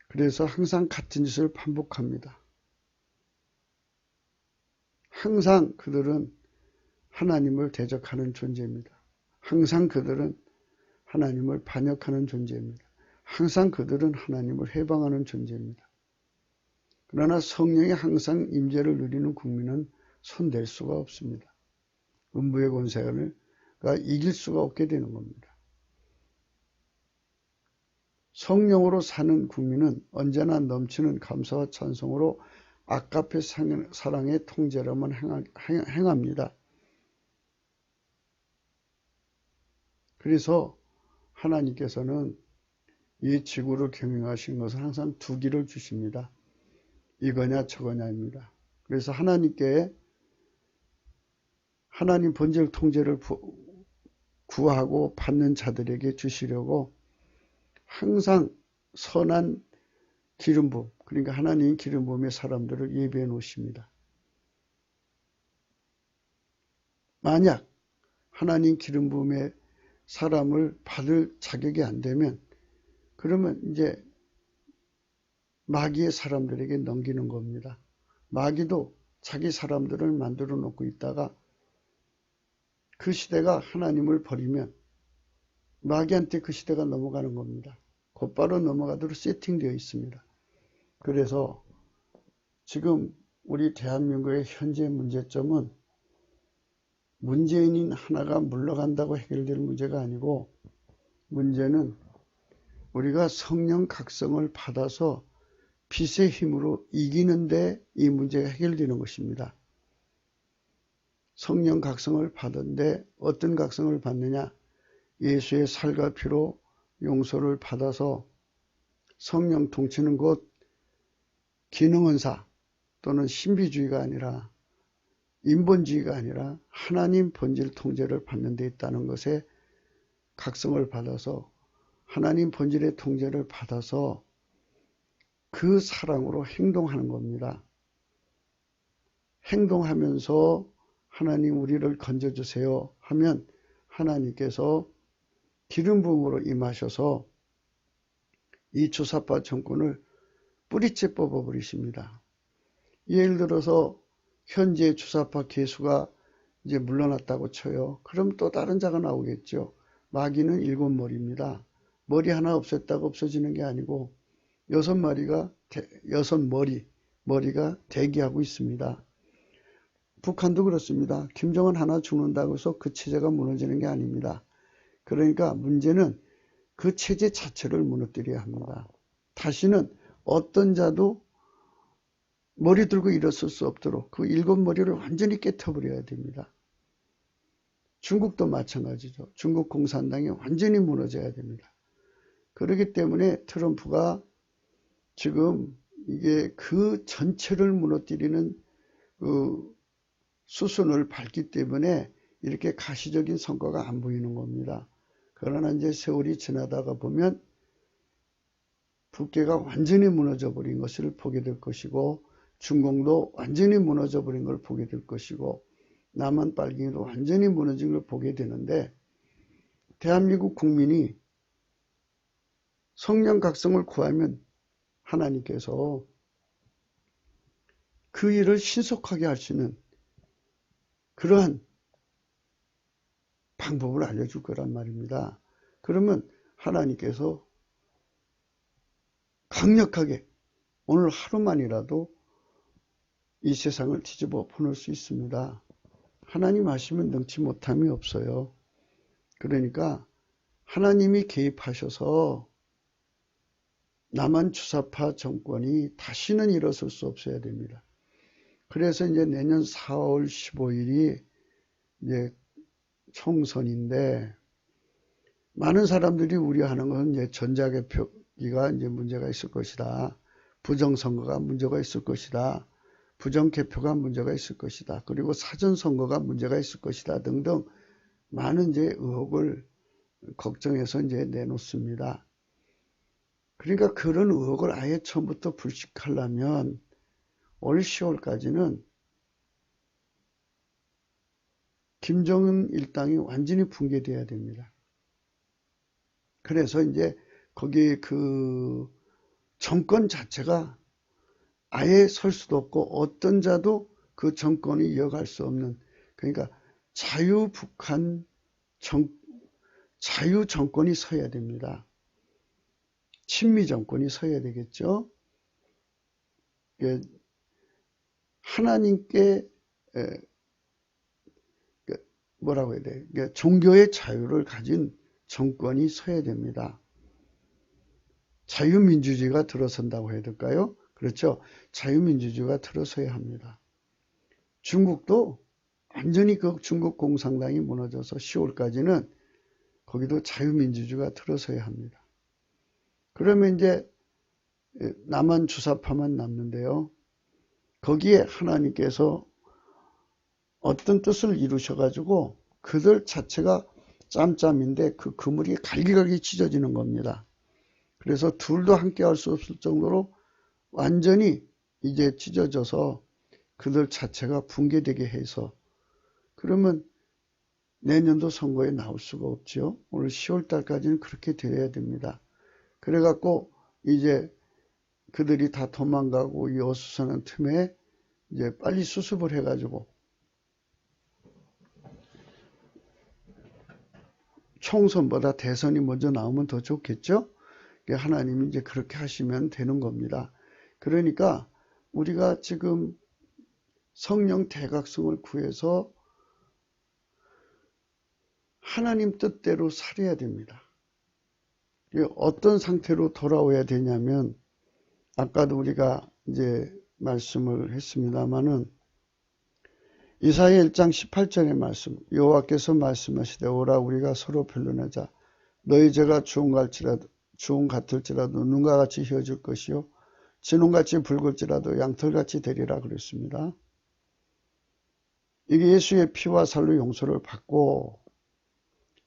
그래서 항상 같은 짓을 반복합니다. 항상 그들은 하나님을 대적하는 존재입니다. 항상 그들은 하나님을 반역하는 존재입니다. 항상 그들은 하나님을 해방하는 존재입니다. 그러나 성령이 항상 임재를 누리는 국민은 손댈 수가 없습니다. 음부의 권세가 이길 수가 없게 되는 겁니다. 성령으로 사는 국민은 언제나 넘치는 감사와 찬송으로 아가페 사랑의 통제로만 행합니다. 그래서 하나님께서는 이 지구를 경영하신 것은 항상 두 길을 주십니다. 이거냐 저거냐입니다. 그래서 하나님께 하나님 본질 통제를 구하고 받는 자들에게 주시려고 항상 선한 기름 부음, 그러니까 하나님 기름 부음의 사람들을 예비해 놓으십니다. 만약 하나님 기름 부음의 사람을 받을 자격이 안 되면 그러면 이제 마귀의 사람들에게 넘기는 겁니다. 마귀도 자기 사람들을 만들어 놓고 있다가 그 시대가 하나님을 버리면 마귀한테 그 시대가 넘어가는 겁니다. 곧바로 넘어가도록 세팅되어 있습니다. 그래서 지금 우리 대한민국의 현재 문제점은 문재인인 하나가 물러간다고 해결될 문제가 아니고 문제는 우리가 성령 각성을 받아서 빛의 힘으로 이기는데 이 문제가 해결되는 것입니다. 성령 각성을 받은데 어떤 각성을 받느냐? 예수의 살과 피로 용서를 받아서 성령 통치는 곧 기능은사 또는 신비주의가 아니라 인본주의가 아니라 하나님 본질 통제를 받는 데 있다는 것에 각성을 받아서 하나님 본질의 통제를 받아서 그 사랑으로 행동하는 겁니다. 행동하면서 하나님 우리를 건져주세요 하면 하나님께서 기름 부음으로 임하셔서 이 주사파 정권을 뿌리째 뽑아버리십니다. 예를 들어서 현재 주사파 개수가 이제 물러났다고 쳐요. 그럼 또 다른 자가 나오겠죠. 마귀는 7머리입니다. 머리 하나 없앴다고 없어지는 게 아니고 6머리가 대기하고 있습니다. 북한도 그렇습니다. 김정은 하나 죽는다고 해서 그 체제가 무너지는 게 아닙니다. 그러니까 문제는 그 체제 자체를 무너뜨려야 합니다. 다시는 어떤 자도 머리 들고 일어설 수 없도록 그 7머리를 완전히 깨트려버려야 됩니다. 중국도 마찬가지죠. 중국 공산당이 완전히 무너져야 됩니다. 그렇기 때문에 트럼프가 지금 이게 그 전체를 무너뜨리는 그 수순을 밟기 때문에 이렇게 가시적인 성과가 안 보이는 겁니다. 그러나 이제 세월이 지나다가 보면 북괴가 완전히 무너져 버린 것을 보게 될 것이고, 중공도 완전히 무너져 버린 걸 보게 될 것이고, 남한 빨갱이도 완전히 무너진 걸 보게 되는데, 대한민국 국민이 성령 각성을 구하면 하나님께서 그 일을 신속하게 할 수 있는 그러한 방법을 알려줄 거란 말입니다. 그러면 하나님께서 강력하게 오늘 하루만이라도 이 세상을 뒤집어 보낼 수 있습니다. 하나님 하시면 능치 못함이 없어요. 그러니까 하나님이 개입하셔서 남한 주사파 정권이 다시는 일어설 수 없어야 됩니다. 그래서 이제 내년 4월 15일이 이제 총선인데, 많은 사람들이 우려하는 건 이제 전자개표기가 이제 문제가 있을 것이다. 부정선거가 문제가 있을 것이다. 부정개표가 문제가 있을 것이다. 그리고 사전선거가 문제가 있을 것이다. 등등 많은 이제 의혹을 걱정해서 이제 내놓습니다. 그러니까 그런 의혹을 아예 처음부터 불식하려면 올 10월까지는 김정은 일당이 완전히 붕괴되어야 됩니다. 그래서 이제 거기 그 정권 자체가 아예 설 수도 없고 어떤 자도 그 정권이 이어갈 수 없는, 그러니까 자유북한 자유 정권이 서야 됩니다. 친미 정권이 서야 되겠죠. 하나님께 뭐라고 해야 돼? 종교의 자유를 가진 정권이 서야 됩니다. 자유민주주의가 들어선다고 해야 될까요? 그렇죠. 자유민주주의가 들어서야 합니다. 중국도 완전히 그 중국 공산당이 무너져서 10월까지는 거기도 자유민주주의가 들어서야 합니다. 그러면 이제 남한 주사파만 남는데요. 거기에 하나님께서 어떤 뜻을 이루셔가지고 그들 자체가 짬짬인데 그 그물이 갈기갈기 찢어지는 겁니다. 그래서 둘도 함께 할 수 없을 정도로 완전히 이제 찢어져서 그들 자체가 붕괴되게 해서, 그러면 내년도 선거에 나올 수가 없죠. 오늘 10월 달까지는 그렇게 되어야 됩니다. 그래갖고 이제 그들이 다 도망가고 이 어수선한 틈에 이제 빨리 수습을 해가지고 총선보다 대선이 먼저 나오면 더 좋겠죠? 하나님이 이제 그렇게 하시면 되는 겁니다. 그러니까 우리가 지금 성령 대각성을 구해서 하나님 뜻대로 살아야 됩니다. 어떤 상태로 돌아와야 되냐면, 아까도 우리가 이제 말씀을 했습니다마는 이사야 1장 18절의 말씀, 여호와께서 말씀하시되 오라 우리가 서로 변론하자. 너희 죄가 주홍 같을지라도 눈과 같이 휘어질 것이요 진홍같이 붉을지라도 양털같이 되리라 그랬습니다. 이게 예수의 피와 살로 용서를 받고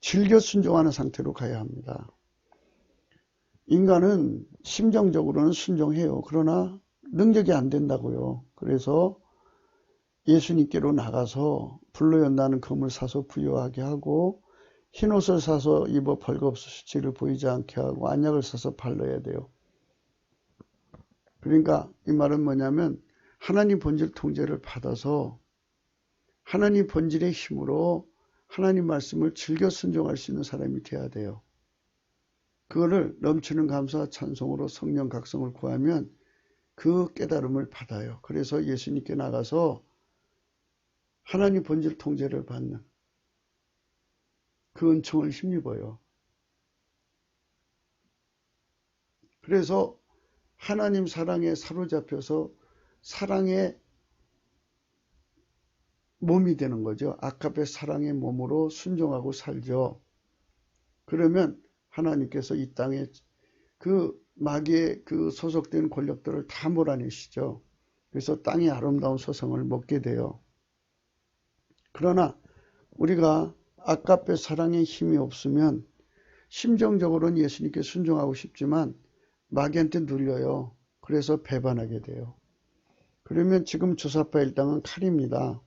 즐겨 순종하는 상태로 가야 합니다. 인간은 심정적으로는 순종해요. 그러나 능력이 안 된다고요. 그래서 예수님께로 나가서 불로 연다는 금을 사서 부여하게 하고, 흰옷을 사서 입어 벌거벗어 수치를 보이지 않게 하고, 안약을 사서 발라야 돼요. 그러니까 이 말은 뭐냐면 하나님 본질 통제를 받아서 하나님 본질의 힘으로 하나님 말씀을 즐겨 순종할 수 있는 사람이 돼야 돼요. 그거를 넘치는 감사와 찬송으로 성령 각성을 구하면 그 깨달음을 받아요. 그래서 예수님께 나가서 하나님 본질 통제를 받는 그 은총을 힘입어요. 그래서 하나님 사랑에 사로잡혀서 사랑의 몸이 되는 거죠. 아가페 사랑의 몸으로 순종하고 살죠. 그러면 하나님께서 이 땅에 그 마귀의 그 소속된 권력들을 다 몰아내시죠. 그래서 땅의 아름다운 소성을 먹게 돼요. 그러나 우리가 아가페 사랑의 힘이 없으면 심정적으로는 예수님께 순종하고 싶지만 마귀한테 눌려요. 그래서 배반하게 돼요. 그러면 지금 주사파 일당은 칼입니다.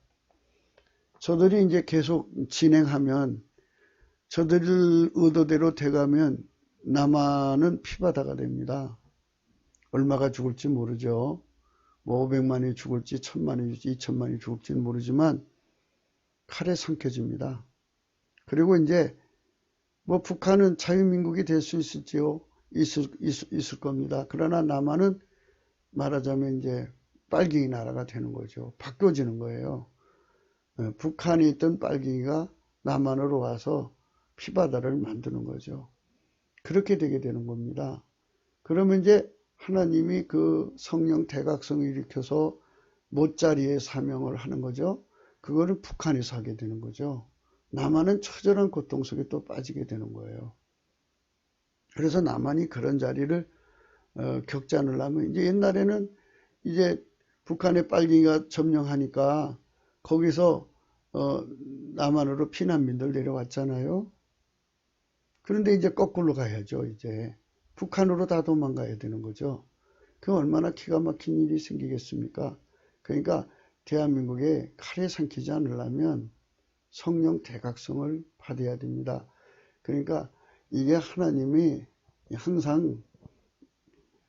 저들이 이제 계속 진행하면 저들 의도대로 돼가면 남한은 피바다가 됩니다. 얼마가 죽을지 모르죠. 뭐 500만이 죽을지 1000만이 죽을지 2000만이 죽을지는 모르지만 칼에 삼켜집니다. 그리고 이제 뭐 북한은 자유민국이 될 수 있을지요. 있을 겁니다. 그러나 남한은 말하자면 이제 빨갱이 나라가 되는 거죠. 바뀌어지는 거예요. 북한에 있던 빨갱이가 남한으로 와서 피바다를 만드는 거죠. 그렇게 되게 되는 겁니다. 그러면 이제 하나님이 그 성령 대각성을 일으켜서 못자리의 사명을 하는 거죠. 그거를 북한에서 하게 되는 거죠. 남한은 처절한 고통 속에 또 빠지게 되는 거예요. 그래서 남한이 그런 자리를 겪지 않으려면 이제 옛날에는 이제 북한의 빨갱이가 점령하니까 거기서 남한으로 피난민들 내려왔잖아요. 그런데 이제 거꾸로 가야죠. 이제 북한으로 다 도망가야 되는 거죠. 그 얼마나 기가 막힌 일이 생기겠습니까? 그러니까 대한민국에 칼에 삼키지 않으려면 성령 대각성을 받아야 됩니다. 그러니까 이게 하나님이 항상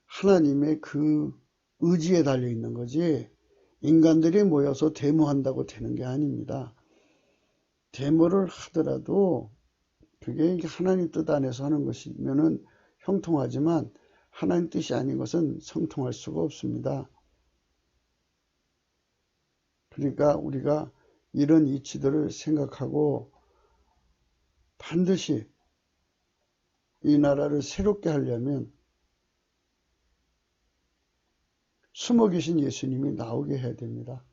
하나님의 그 의지에 달려 있는 거지 인간들이 모여서 데모한다고 되는 게 아닙니다. 데모를 하더라도 그게 하나님 뜻 안에서 하는 것이면은 형통하지만 하나님 뜻이 아닌 것은 성통할 수가 없습니다. 그러니까 우리가 이런 이치들을 생각하고 반드시 이 나라를 새롭게 하려면 숨어 계신 예수님이 나오게 해야 됩니다.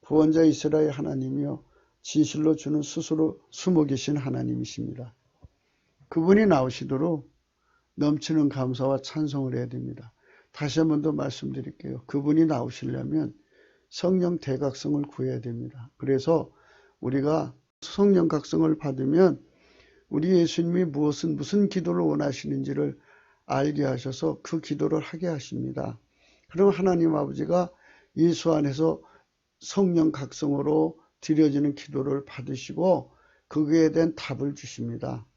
구원자 이스라엘 하나님이요 진실로 주는 스스로 숨어 계신 하나님이십니다. 그분이 나오시도록 넘치는 감사와 찬송을 해야 됩니다. 다시 한 번 더 말씀드릴게요. 그분이 나오시려면 성령 대각성을 구해야 됩니다. 그래서 우리가 성령 각성을 받으면 우리 예수님이 무슨 기도를 원하시는지를 알게 하셔서 그 기도를 하게 하십니다. 그럼 하나님 아버지가 예수 안에서 성령 각성으로 드려지는 기도를 받으시고 그거에 대한 답을 주십니다.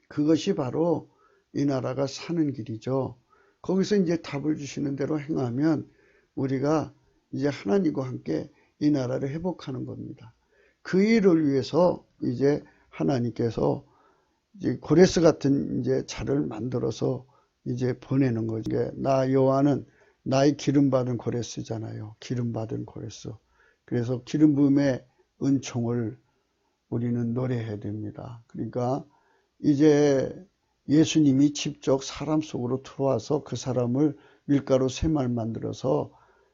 그것이 바로 이 나라가 사는 길이죠. 거기서 이제 답을 주시는 대로 행하면 우리가 이제 하나님과 함께 이 나라를 회복하는 겁니다. 그 일을 위해서 이제 하나님께서 이제 고레스 같은 이제 자를 만들어서 이제 보내는 거죠. 나 요한은 나의 기름 받은 고레스잖아요. 기름 받은 고레스. 그래서 기름 부음의 은총을 우리는 노래해야 됩니다. 그러니까 이제 예수님이 직접 사람 속으로 들어와서 그 사람을 밀가루 새말 만들어서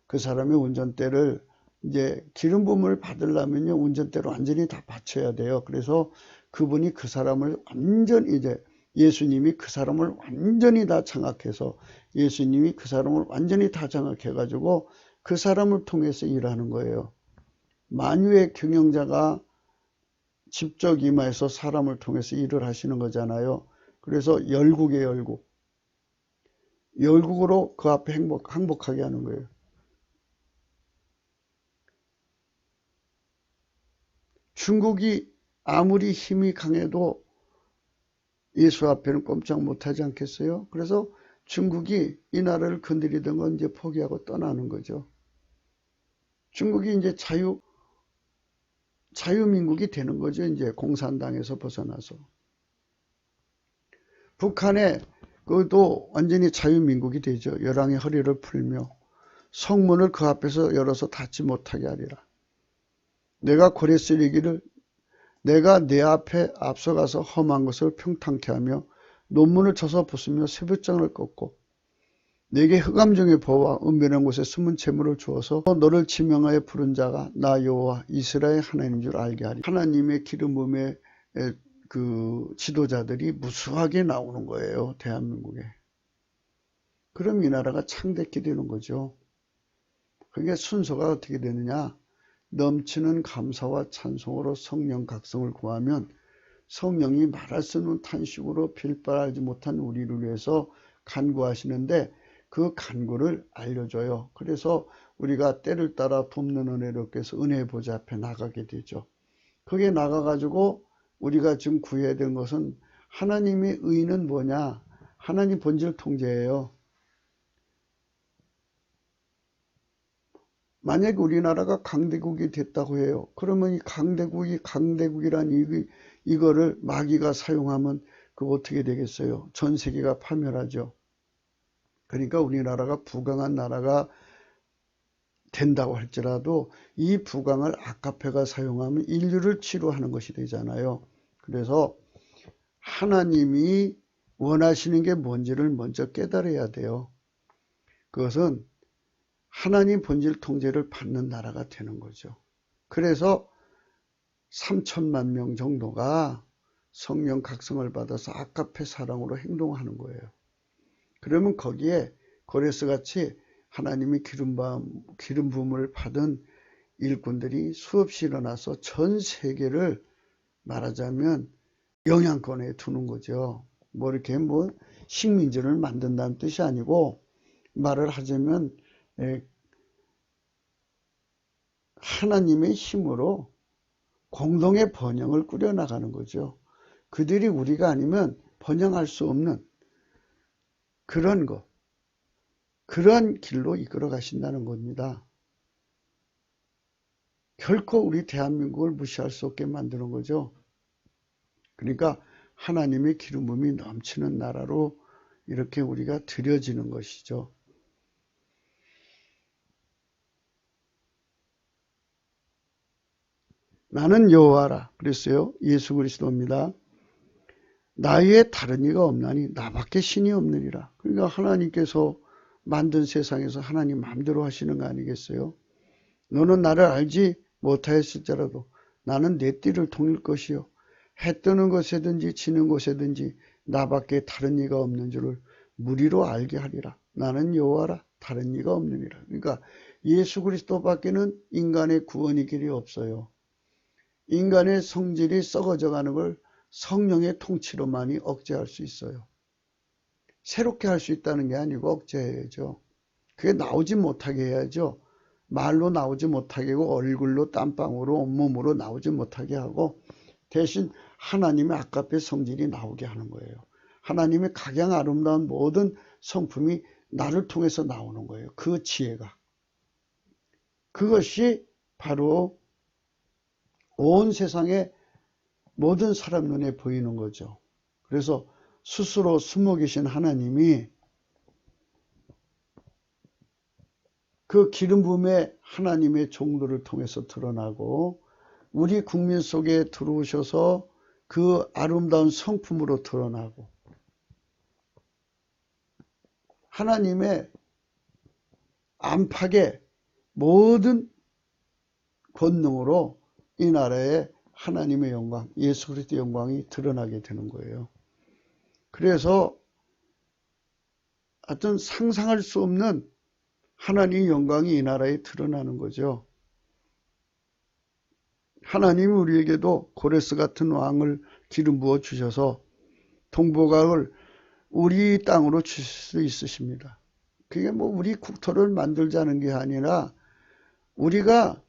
그 사람의 운전대를 이제 기름 부음을 받으려면요 운전대로 완전히 다 받쳐야 돼요. 그래서 그분이 그 사람을 완전히 이제 예수님이 그 사람을 완전히 다 장악해서 예수님이 그 사람을 완전히 다 장악해 가지고 그 사람을 통해서 일하는 거예요. 만유의 경영자가 직접 임하여서 사람을 통해서 일을 하시는 거잖아요. 그래서 열국의 열국. 열국으로 그 앞에 항복하게 하는 거예요. 중국이 아무리 힘이 강해도 예수 앞에는 꼼짝 못하지 않겠어요? 그래서 중국이 이 나라를 건드리던 건 이제 포기하고 떠나는 거죠. 중국이 이제 자유민국이 되는 거죠. 이제 공산당에서 벗어나서. 북한에 그것도 완전히 자유민국이 되죠. 열왕의 허리를 풀며 성문을 그 앞에서 열어서 닫지 못하게 하리라. 내가 고레스 이르기를 내가 내 앞에 앞서가서 험한 것을 평탄케 하며 논문을 쳐서 부수며 새벽장을 꺾고 내게 흑암 중의 보와 은밀한 곳에 숨은 재물을 주어서 너를 지명하여 부른 자가 나 여호와 이스라엘 하나님인 줄 알게 하리. 하나님의 기름 부음의 그 지도자들이 무수하게 나오는 거예요, 대한민국에. 그럼 이 나라가 창대케 되는 거죠. 그게 순서가 어떻게 되느냐? 넘치는 감사와 찬송으로 성령 각성을 구하면 성령이 말할 수 없는 탄식으로 빌바하지 못한 우리를 위해서 간구하시는데 그 간구를 알려줘요. 그래서 우리가 때를 따라 돕는 은혜로 해서 은혜의 보좌 앞에 나가게 되죠. 거기에 나가가지고 우리가 지금 구해야 되는 것은 하나님의 의는 뭐냐? 하나님 본질 통제예요. 만약에 우리나라가 강대국이 됐다고 해요. 그러면 이 강대국이란 이거를 마귀가 사용하면 그거 어떻게 되겠어요? 전 세계가 파멸하죠. 그러니까 우리나라가 부강한 나라가 된다고 할지라도 이 부강을 아카페가 사용하면 인류를 치료하는 것이 되잖아요. 그래서 하나님이 원하시는 게 뭔지를 먼저 깨달아야 돼요. 그것은 하나님 본질 통제를 받는 나라가 되는 거죠. 그래서 3천만 명 정도가 성령 각성을 받아서 아카페 사랑으로 행동하는 거예요. 그러면 거기에 고레스같이 하나님이 기름 부음을 받은 일꾼들이 수없이 일어나서 전 세계를 말하자면 영향권에 두는 거죠. 뭐 이렇게 식민지를 만든다는 뜻이 아니고 말을 하자면 하나님의 힘으로 공동의 번영을 꾸려나가는 거죠. 그들이 우리가 아니면 번영할 수 없는 그런 것, 그런 길로 이끌어 가신다는 겁니다. 결코 우리 대한민국을 무시할 수 없게 만드는 거죠. 그러니까 하나님의 기름 부음이 넘치는 나라로 이렇게 우리가 들여지는 것이죠. 나는 여호와라 그랬어요. 예수 그리스도입니다. 나 외에 다른 이가 없나니 나밖에 신이 없느니라. 그러니까 하나님께서 만든 세상에서 하나님 마음대로 하시는 거 아니겠어요? 너는 나를 알지 못하였을지라도 나는 내 띠를 통일 것이요 해 뜨는 곳에든지 지는 곳에든지 나밖에 다른 이가 없는 줄을 무리로 알게 하리라. 나는 여호와라 다른 이가 없느니라. 그러니까 예수 그리스도밖에는 인간의 구원의 길이 없어요. 인간의 성질이 썩어져 가는 걸 성령의 통치로만이 억제할 수 있어요. 새롭게 할 수 있다는 게 아니고 억제해야죠. 그게 나오지 못하게 해야죠. 말로 나오지 못하게 하고 얼굴로 땀방으로 온몸으로 나오지 못하게 하고 대신 하나님의 아카페 성질이 나오게 하는 거예요. 하나님의 각양 아름다운 모든 성품이 나를 통해서 나오는 거예요. 그 지혜가. 그것이 바로 온 세상의 모든 사람 눈에 보이는 거죠. 그래서 스스로 숨어 계신 하나님이 그 기름 부음의 하나님의 종들을 통해서 드러나고 우리 국민 속에 들어오셔서 그 아름다운 성품으로 드러나고 하나님의 안팎의 모든 권능으로 이 나라에 하나님의 영광, 예수 그리스도의 영광이 드러나게 되는 거예요. 그래서 하여튼 상상할 수 없는 하나님의 영광이 이 나라에 드러나는 거죠. 하나님이 우리에게도 고레스 같은 왕을 기름 부어 주셔서 동북아를 우리 땅으로 주실 수 있으십니다. 그게 뭐 우리 국토를 만들자는 게 아니라 우리가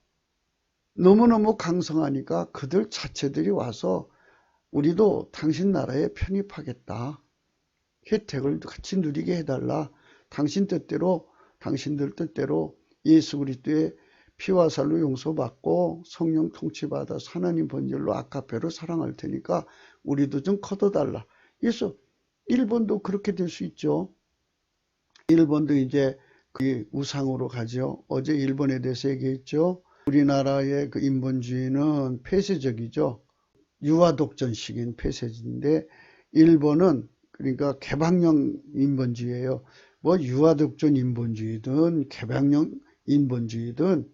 너무너무 강성하니까 그들 자체들이 와서 우리도 당신 나라에 편입하겠다. 혜택을 같이 누리게 해달라. 당신 뜻대로 당신들 뜻대로 예수 그리스도의 피와 살로 용서받고 성령 통치받아서 하나님 본질로 아카페로 사랑할 테니까 우리도 좀 커둬달라. 그래서 일본도 그렇게 될 수 있죠. 일본도 이제 그 우상으로 가죠. 어제 일본에 대해서 얘기했죠. 우리나라의 그 인본주의는 폐쇄적이죠. 유아독전식인 폐쇄인데 일본은 그러니까 개방형 인본주의예요. 뭐 유아독존 인본주의든 개방형 인본주의든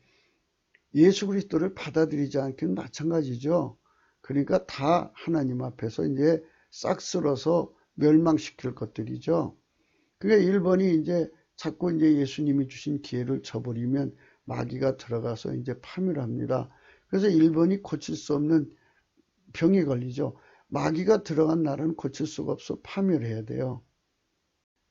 예수 그리스도를 받아들이지 않기는 마찬가지죠. 그러니까 다 하나님 앞에서 이제 싹 쓸어서 멸망시킬 것들이죠. 그러니까 1번이 이제 자꾸 이제 예수님이 주신 기회를 저버리면 마귀가 들어가서 이제 파멸합니다. 그래서 1번이 고칠 수 없는 병에 걸리죠. 마귀가 들어간 나라는 고칠 수가 없어 파멸해야 돼요.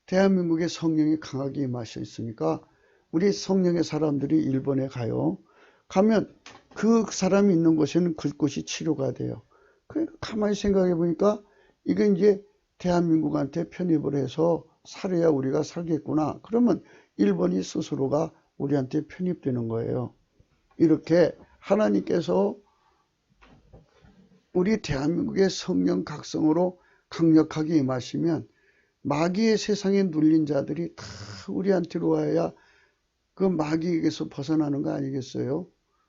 대한민국에 성령이 강하게 임하셔 있으니까 우리 성령의 사람들이 일본에 가요. 가면 그 사람이 있는 곳에는 그곳이 치료가 돼요. 그러니까 가만히 생각해 보니까 이게 이제 대한민국한테 편입을 해서 살아야 우리가 살겠구나. 그러면 일본이 스스로가 우리한테 편입되는 거예요. 이렇게 하나님께서 우리 대한민국의 성령 각성으로 강력하게 임하시면 마귀의 세상에 눌린 자들이 다 우리한테로 와야 그 마귀에게서 벗어나는 거 아니겠어요?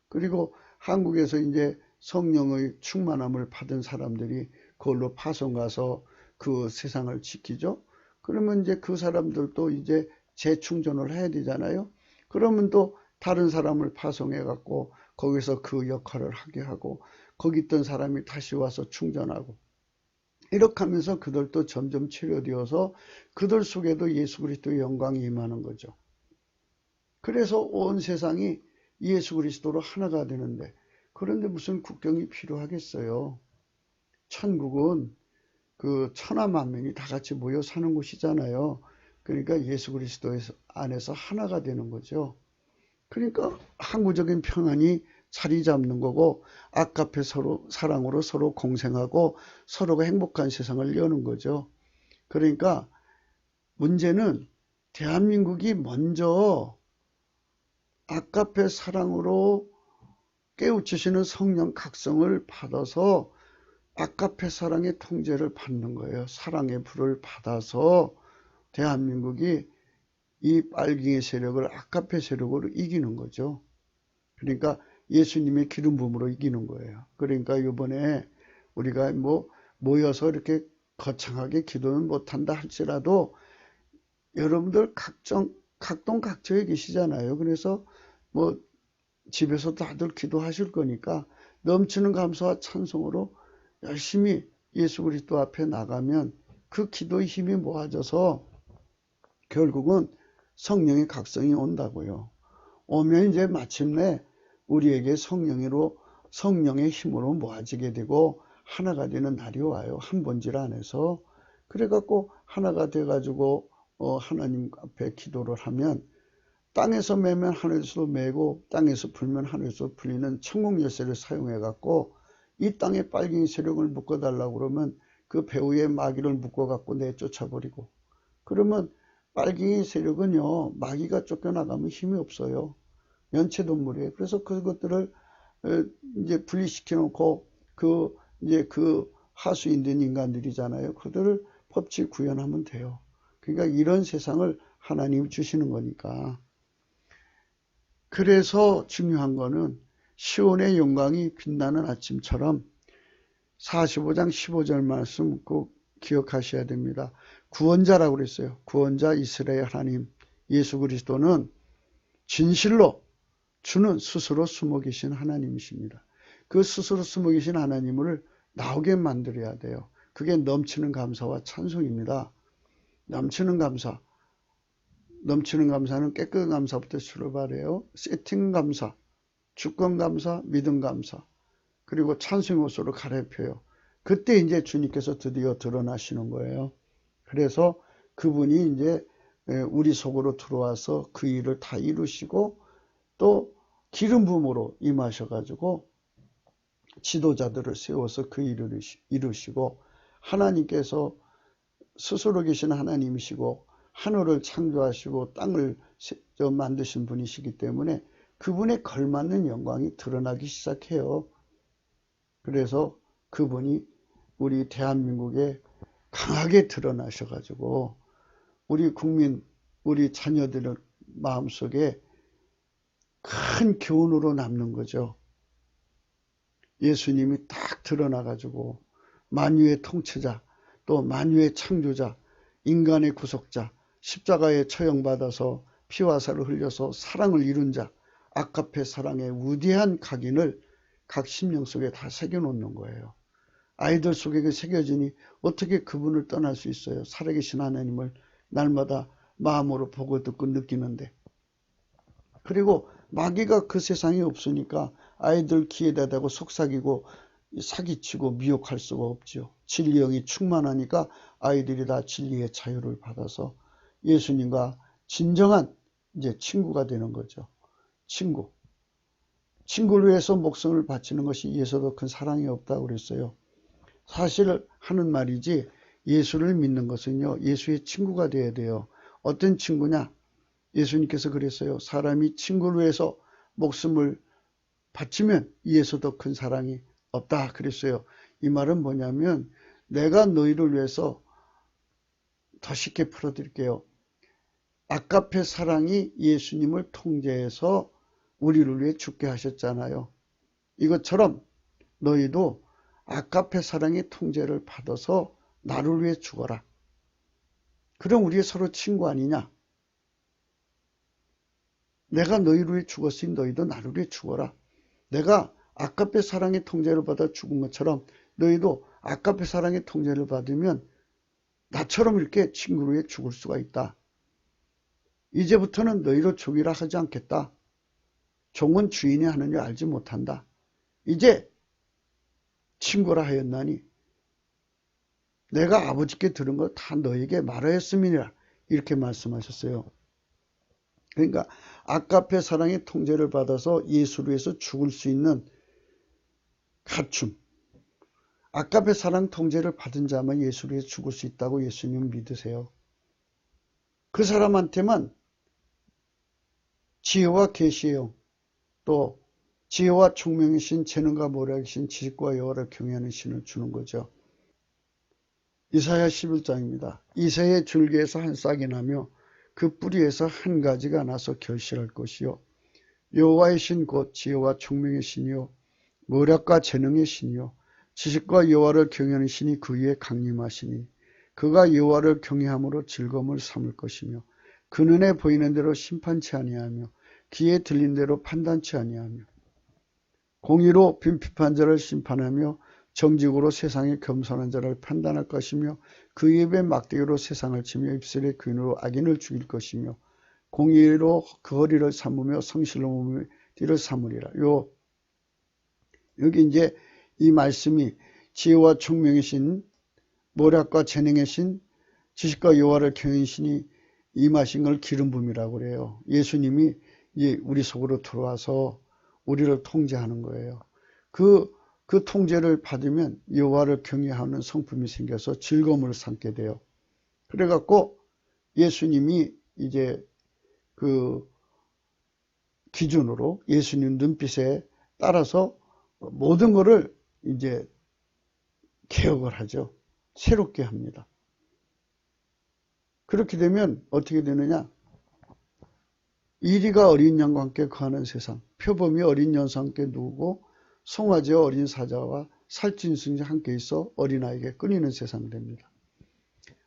그리고 한국에서 이제 성령의 충만함을 받은 사람들이 그걸로 파송 가서 그 세상을 지키죠. 그러면 이제 그 사람들도 이제 재충전을 해야 되잖아요. 그러면 또 다른 사람을 파송해 갖고 거기서 그 역할을 하게 하고 거기 있던 사람이 다시 와서 충전하고 이렇게 하면서 그들도 점점 치료되어서 그들 속에도 예수 그리스도의 영광이 임하는 거죠. 그래서 온 세상이 예수 그리스도로 하나가 되는데 그런데 무슨 국경이 필요하겠어요. 천국은 그 천하만민이 다 같이 모여 사는 곳이잖아요. 그러니까 예수 그리스도 안에서 하나가 되는 거죠. 그러니까 항구적인 평안이 자리 잡는 거고 아깝게 서로 사랑으로 서로 공생하고 서로가 행복한 세상을 여는 거죠. 그러니까 문제는 대한민국이 먼저 아깝게 사랑으로 깨우치시는 성령 각성을 받아서 아깝게 사랑의 통제를 받는 거예요. 사랑의 불을 받아서 대한민국이 이 빨갱이 세력을 아깝게 세력으로 이기는 거죠. 그러니까 예수님의 기름 부음으로 이기는 거예요. 그러니까 이번에 우리가 뭐 모여서 이렇게 거창하게 기도는 못한다 할지라도 여러분들 각동각처에 계시잖아요. 그래서 뭐 집에서 다들 기도하실 거니까 넘치는 감사와 찬송으로 열심히 예수 그리스도 앞에 나가면 그 기도의 힘이 모아져서 결국은 성령의 각성이 온다고요. 오면 이제 마침내 우리에게 성령의 힘으로 모아지게 되고 하나가 되는 날이 와요. 한 본질 안에서. 그래갖고 하나가 돼가지고 하나님 앞에 기도를 하면 땅에서 매면 하늘에서 매고 땅에서 불면 하늘에서 불리는 천국 열쇠를 사용해갖고 이 땅에 빨갱이 세력을 묶어달라고 그러면 그 배후의 마귀를 묶어갖고 내쫓아버리고 그러면 빨갱이 세력은요 마귀가 쫓겨나가면 힘이 없어요. 연체동물이에요. 그래서 그것들을 이제 분리시켜 놓고 이제 그 하수인된 인간들이잖아요. 그들을 법칙 구현하면 돼요. 그러니까 이런 세상을 하나님이 주시는 거니까. 그래서 중요한 거는 시온의 영광이 빛나는 아침처럼 45장 15절 말씀 꼭 기억하셔야 됩니다. 구원자라고 그랬어요. 구원자 이스라엘 하나님 예수 그리스도는 진실로 주는 스스로 숨어 계신 하나님이십니다. 그 스스로 숨어 계신 하나님을 나오게 만들어야 돼요. 그게 넘치는 감사와 찬송입니다. 넘치는 감사는 깨끗한 감사부터 출발해요. 세팅 감사, 주권 감사, 믿음 감사, 그리고 찬송의 옷으로 갈아입혀요. 그때 이제 주님께서 드디어 드러나시는 거예요. 그래서 그분이 이제 우리 속으로 들어와서 그 일을 다 이루시고 또 기름 부음으로 임하셔가지고 지도자들을 세워서 그 일을 이루시고 하나님께서 스스로 계신 하나님이시고 하늘을 창조하시고 땅을 만드신 분이시기 때문에 그분에 걸맞는 영광이 드러나기 시작해요. 그래서 그분이 우리 대한민국에 강하게 드러나셔가지고 우리 국민, 우리 자녀들의 마음속에 큰 교훈으로 남는 거죠. 예수님이 딱 드러나가지고 만유의 통치자, 또 만유의 창조자, 인간의 구속자, 십자가에 처형받아서 피와 살을 흘려서 사랑을 이룬 자, 아가페 사랑의 위대한 각인을 각 심령 속에 다 새겨놓는 거예요. 아이들 속에 새겨지니 어떻게 그분을 떠날 수 있어요? 살아계신 하나님을 날마다 마음으로 보고 듣고 느끼는데. 그리고 마귀가 그 세상에 없으니까 아이들 귀에다 대고 속삭이고 사기치고 미혹할 수가 없죠. 진리 영이 충만하니까 아이들이 다 진리의 자유를 받아서 예수님과 진정한 이제 친구가 되는 거죠. 친구를 위해서 목숨을 바치는 것이 이에서 더 큰 사랑이 없다고 그랬어요. 사실 하는 말이지 예수를 믿는 것은요, 예수의 친구가 되어야 돼요. 어떤 친구냐? 예수님께서 그랬어요. 사람이 친구를 위해서 목숨을 바치면 이에서 더 큰 사랑이 없다 그랬어요. 이 말은 뭐냐면 내가 너희를 위해서 더 쉽게 풀어드릴게요. 아가페 사랑이 예수님을 통제해서 우리를 위해 죽게 하셨잖아요. 이것처럼 너희도 아가페 사랑의 통제를 받아서 나를 위해 죽어라. 그럼 우리 서로 친구 아니냐? 내가 너희를 위해 죽었으니 너희도 나를 위해 죽어라. 내가 아가페 사랑의 통제를 받아 죽은 것처럼 너희도 아가페 사랑의 통제를 받으면 나처럼 이렇게 친구를 위해 죽을 수가 있다. 이제부터는 너희를 죽이라 하지 않겠다. 종은 주인이 하는 줄 알지 못한다. 이제 친구라 하였나니 내가 아버지께 들은 걸 다 너에게 말하였음이니라. 이렇게 말씀하셨어요. 그러니까 아가페 사랑의 통제를 받아서 예수를 위해서 죽을 수 있는 갖춤. 아가페 사랑 통제를 받은 자만 예수를 위해 죽을 수 있다고 예수님 믿으세요. 그 사람한테만 지혜와 계시의 영, 또 지혜와 총명의 신, 재능과 모략의 신, 지식과 여호와를 경외하는 신을 주는 거죠. 이사야 11장입니다. 이새의 줄기에서 한 싹이 나며 그 뿌리에서 한 가지가 나서 결실할 것이요. 여호와의 신 곧 지혜와 총명의 신이요. 모략과 재능의 신이요. 지식과 여호와를 경외하는 신이 그 위에 강림하시니 그가 여호와를 경외함으로 즐거움을 삼을 것이며 그 눈에 보이는 대로 심판치 아니하며 귀에 들린 대로 판단치 아니하며 공의로 빈핍한 자를 심판하며 정직으로 세상에 겸손한 자를 판단할 것이며 그 입에 막대기로 세상을 치며 입술의 귀인으로 악인을 죽일 것이며 공의로 그 허리를 삼으며 성실로 몸의 뒤를 삼으리라. 여기 이제 이 말씀이 지혜와 총명의 신, 모략과 재능의 신, 지식과 여호와를 경외하는 신이 임하신 걸 기름 부음이라고 그래요. 예수님이 우리 속으로 들어와서 우리를 통제하는 거예요. 그 통제를 받으면 여호와를 경외하는 성품이 생겨서 즐거움을 삼게 돼요. 그래갖고 예수님이 이제 그 기준으로 예수님 눈빛에 따라서 모든 것을 이제 개혁을 하죠. 새롭게 합니다. 그렇게 되면 어떻게 되느냐? 이리가 어린 양과 함께 거하는 세상, 표범이 어린 연수와 함께 누우고 송아지와 어린 사자와 살찐 승자 함께 있어 어린아이에게 끊이는 세상이 됩니다.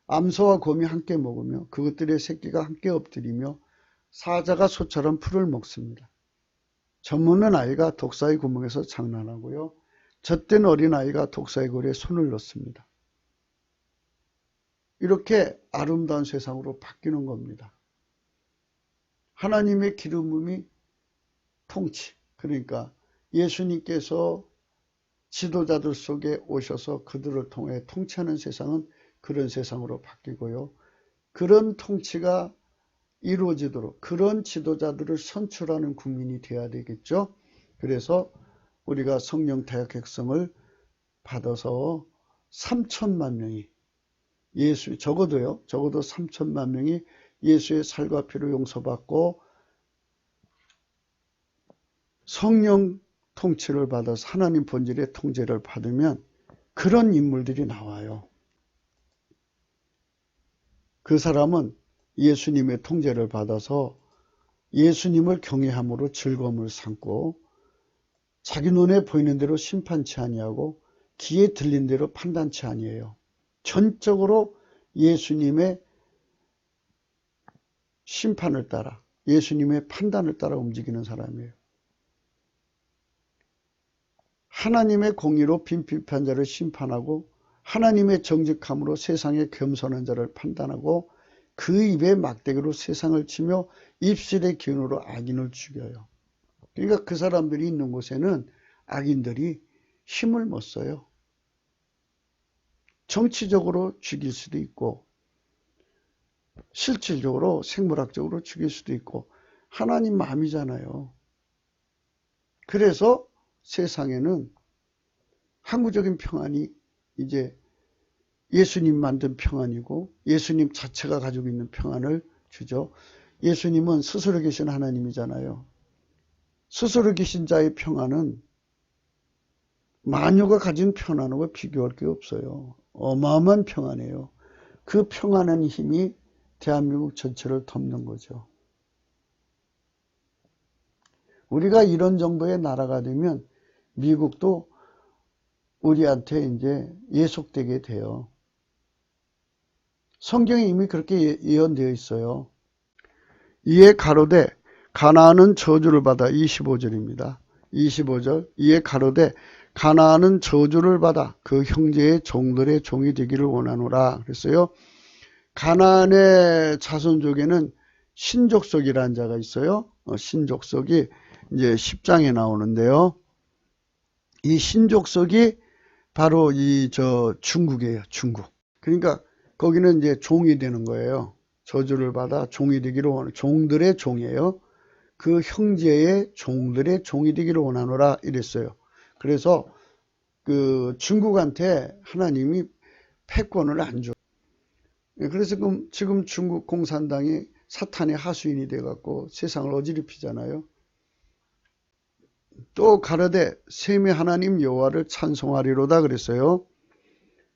암소와 곰이 함께 먹으며 그것들의 새끼가 함께 엎드리며 사자가 소처럼 풀을 먹습니다. 젖먹는 아이가 독사의 구멍에서 장난하고요. 젖된 어린아이가 독사의 고리에 손을 넣습니다. 이렇게 아름다운 세상으로 바뀌는 겁니다. 하나님의 기름 부음이 통치, 그러니까 예수님께서 지도자들 속에 오셔서 그들을 통해 통치하는 세상은 그런 세상으로 바뀌고요. 그런 통치가 이루어지도록 그런 지도자들을 선출하는 국민이 되어야 되겠죠. 그래서 우리가 성령 대학 핵성을 받아서 3천만 명이 적어도 3천만 명이 예수의 살과 피로 용서받고 성령 통치를 받아서 하나님 본질의 통제를 받으면 그런 인물들이 나와요. 그 사람은 예수님의 통제를 받아서 예수님을 경외함으로 즐거움을 삼고 자기 눈에 보이는 대로 심판치 아니하고 귀에 들린 대로 판단치 아니에요. 전적으로 예수님의 심판을 따라, 예수님의 판단을 따라 움직이는 사람이에요. 하나님의 공의로 빈비판자를 심판하고 하나님의 정직함으로 세상의 겸손한 자를 판단하고 그 입에 막대기로 세상을 치며 입술의 기운으로 악인을 죽여요. 그러니까 그 사람들이 있는 곳에는 악인들이 힘을 못 써요. 정치적으로 죽일 수도 있고 실질적으로 생물학적으로 죽일 수도 있고 하나님 마음이잖아요. 그래서 세상에는 항구적인 평안이 이제 예수님 만든 평안이고 예수님 자체가 가지고 있는 평안을 주죠. 예수님은 스스로 계신 하나님이잖아요. 스스로 계신 자의 평안은 만유가 가진 평안과 비교할 게 없어요. 어마어마한 평안이에요. 그 평안한 힘이 대한민국 전체를 덮는 거죠. 우리가 이런 정도의 나라가 되면 미국도 우리한테 이제 예속되게 돼요. 성경에 이미 그렇게 예언되어 있어요. 이에 가로되 가나안은 저주를 받아 25절입니다. 25절 이에 가로되 가나안은 저주를 받아 그 형제의 종들의 종이 되기를 원하노라 그랬어요. 가나안의 자손족에는 신족속이라는 자가 있어요. 신족속이 이제 10장에 나오는데요. 이 신족속이 바로 중국이에요. 중국. 그러니까 거기는 이제 종이 되는 거예요. 저주를 받아 종이 되기를 원하노라. 종들의 종이에요. 그 형제의 종들의 종이 되기를 원하노라 이랬어요. 그래서 그 중국한테 하나님이 패권을 안 줘. 그래서 지금 중국 공산당이 사탄의 하수인이 돼갖고 세상을 어지럽히잖아요. 또 가로되 셈의 하나님 여호와를 찬송하리로다 그랬어요.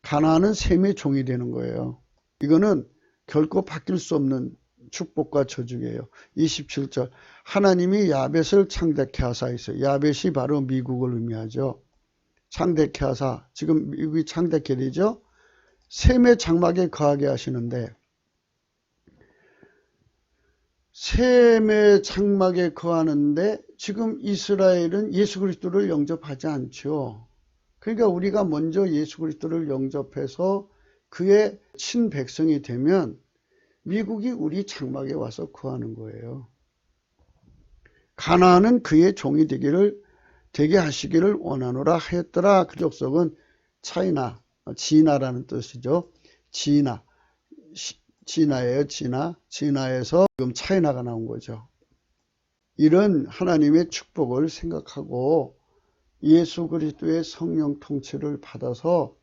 가나안은 셈의 종이 되는 거예요. 이거는 결코 바뀔 수 없는 축복과 저주예요. 27절 하나님이 야벳을 창대케 하사 있어요. 야벳이 바로 미국을 의미하죠. 창대케 하사, 지금 미국이 창대케 되죠. 셈의 장막에 거하게 하시는데 셈의 장막에 거하는데 지금 이스라엘은 예수 그리스도를 영접하지 않죠. 그러니까 우리가 먼저 예수 그리스도를 영접해서 그의 친백성이 되면 미국이 우리 장막에 와서 거하는 거예요. 가나안은 그의 종이 되게 하시기를 원하노라 하였더라. 그 족속은 차이나, 진나라는 뜻이죠. 진나예요. 진나에서 지금 차이나가 나온 거죠. 이런 하나님의 축복을 생각하고 예수 그리스도의 성령 통치를 받아서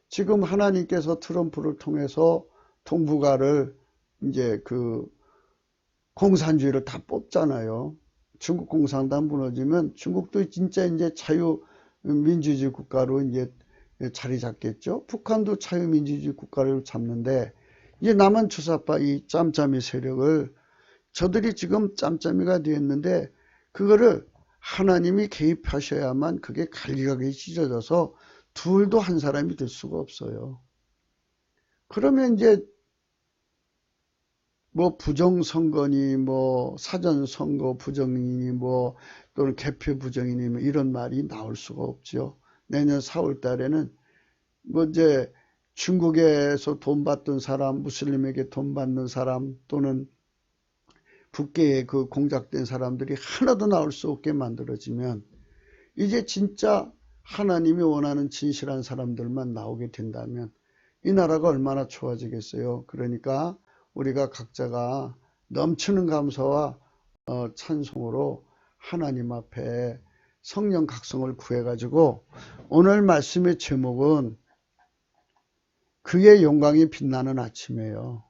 지금 하나님께서 트럼프를 통해서 동북아를 이제 그 공산주의를 다 뽑잖아요. 중국 공산당 무너지면 중국도 진짜 이제 자유민주주의 국가로 이제 자리 잡겠죠. 북한도 자유민주주의 국가를 잡는데 이제 남한 주사파 이 짬짬이 세력을 저들이 지금 짬짬이가 되었는데 그거를 하나님이 개입하셔야만 그게 갈기갈기 찢어져서 둘도 한 사람이 될 수가 없어요. 그러면 이제 뭐 부정선거니 뭐 사전선거 부정이니 뭐 또는 개표 부정이니 뭐 이런 말이 나올 수가 없죠. 내년 4월 달에는 뭐 이제 중국에서 돈 받던 사람, 무슬림에게 돈 받는 사람 또는 북계에 그 공작된 사람들이 하나도 나올 수 없게 만들어지면 이제 진짜 하나님이 원하는 진실한 사람들만 나오게 된다면 이 나라가 얼마나 좋아지겠어요. 그러니까 우리가 각자가 넘치는 감사와 찬송으로 하나님 앞에 성령 각성을 구해가지고 오늘 말씀의 제목은 그의 영광이 빛나는 아침이에요.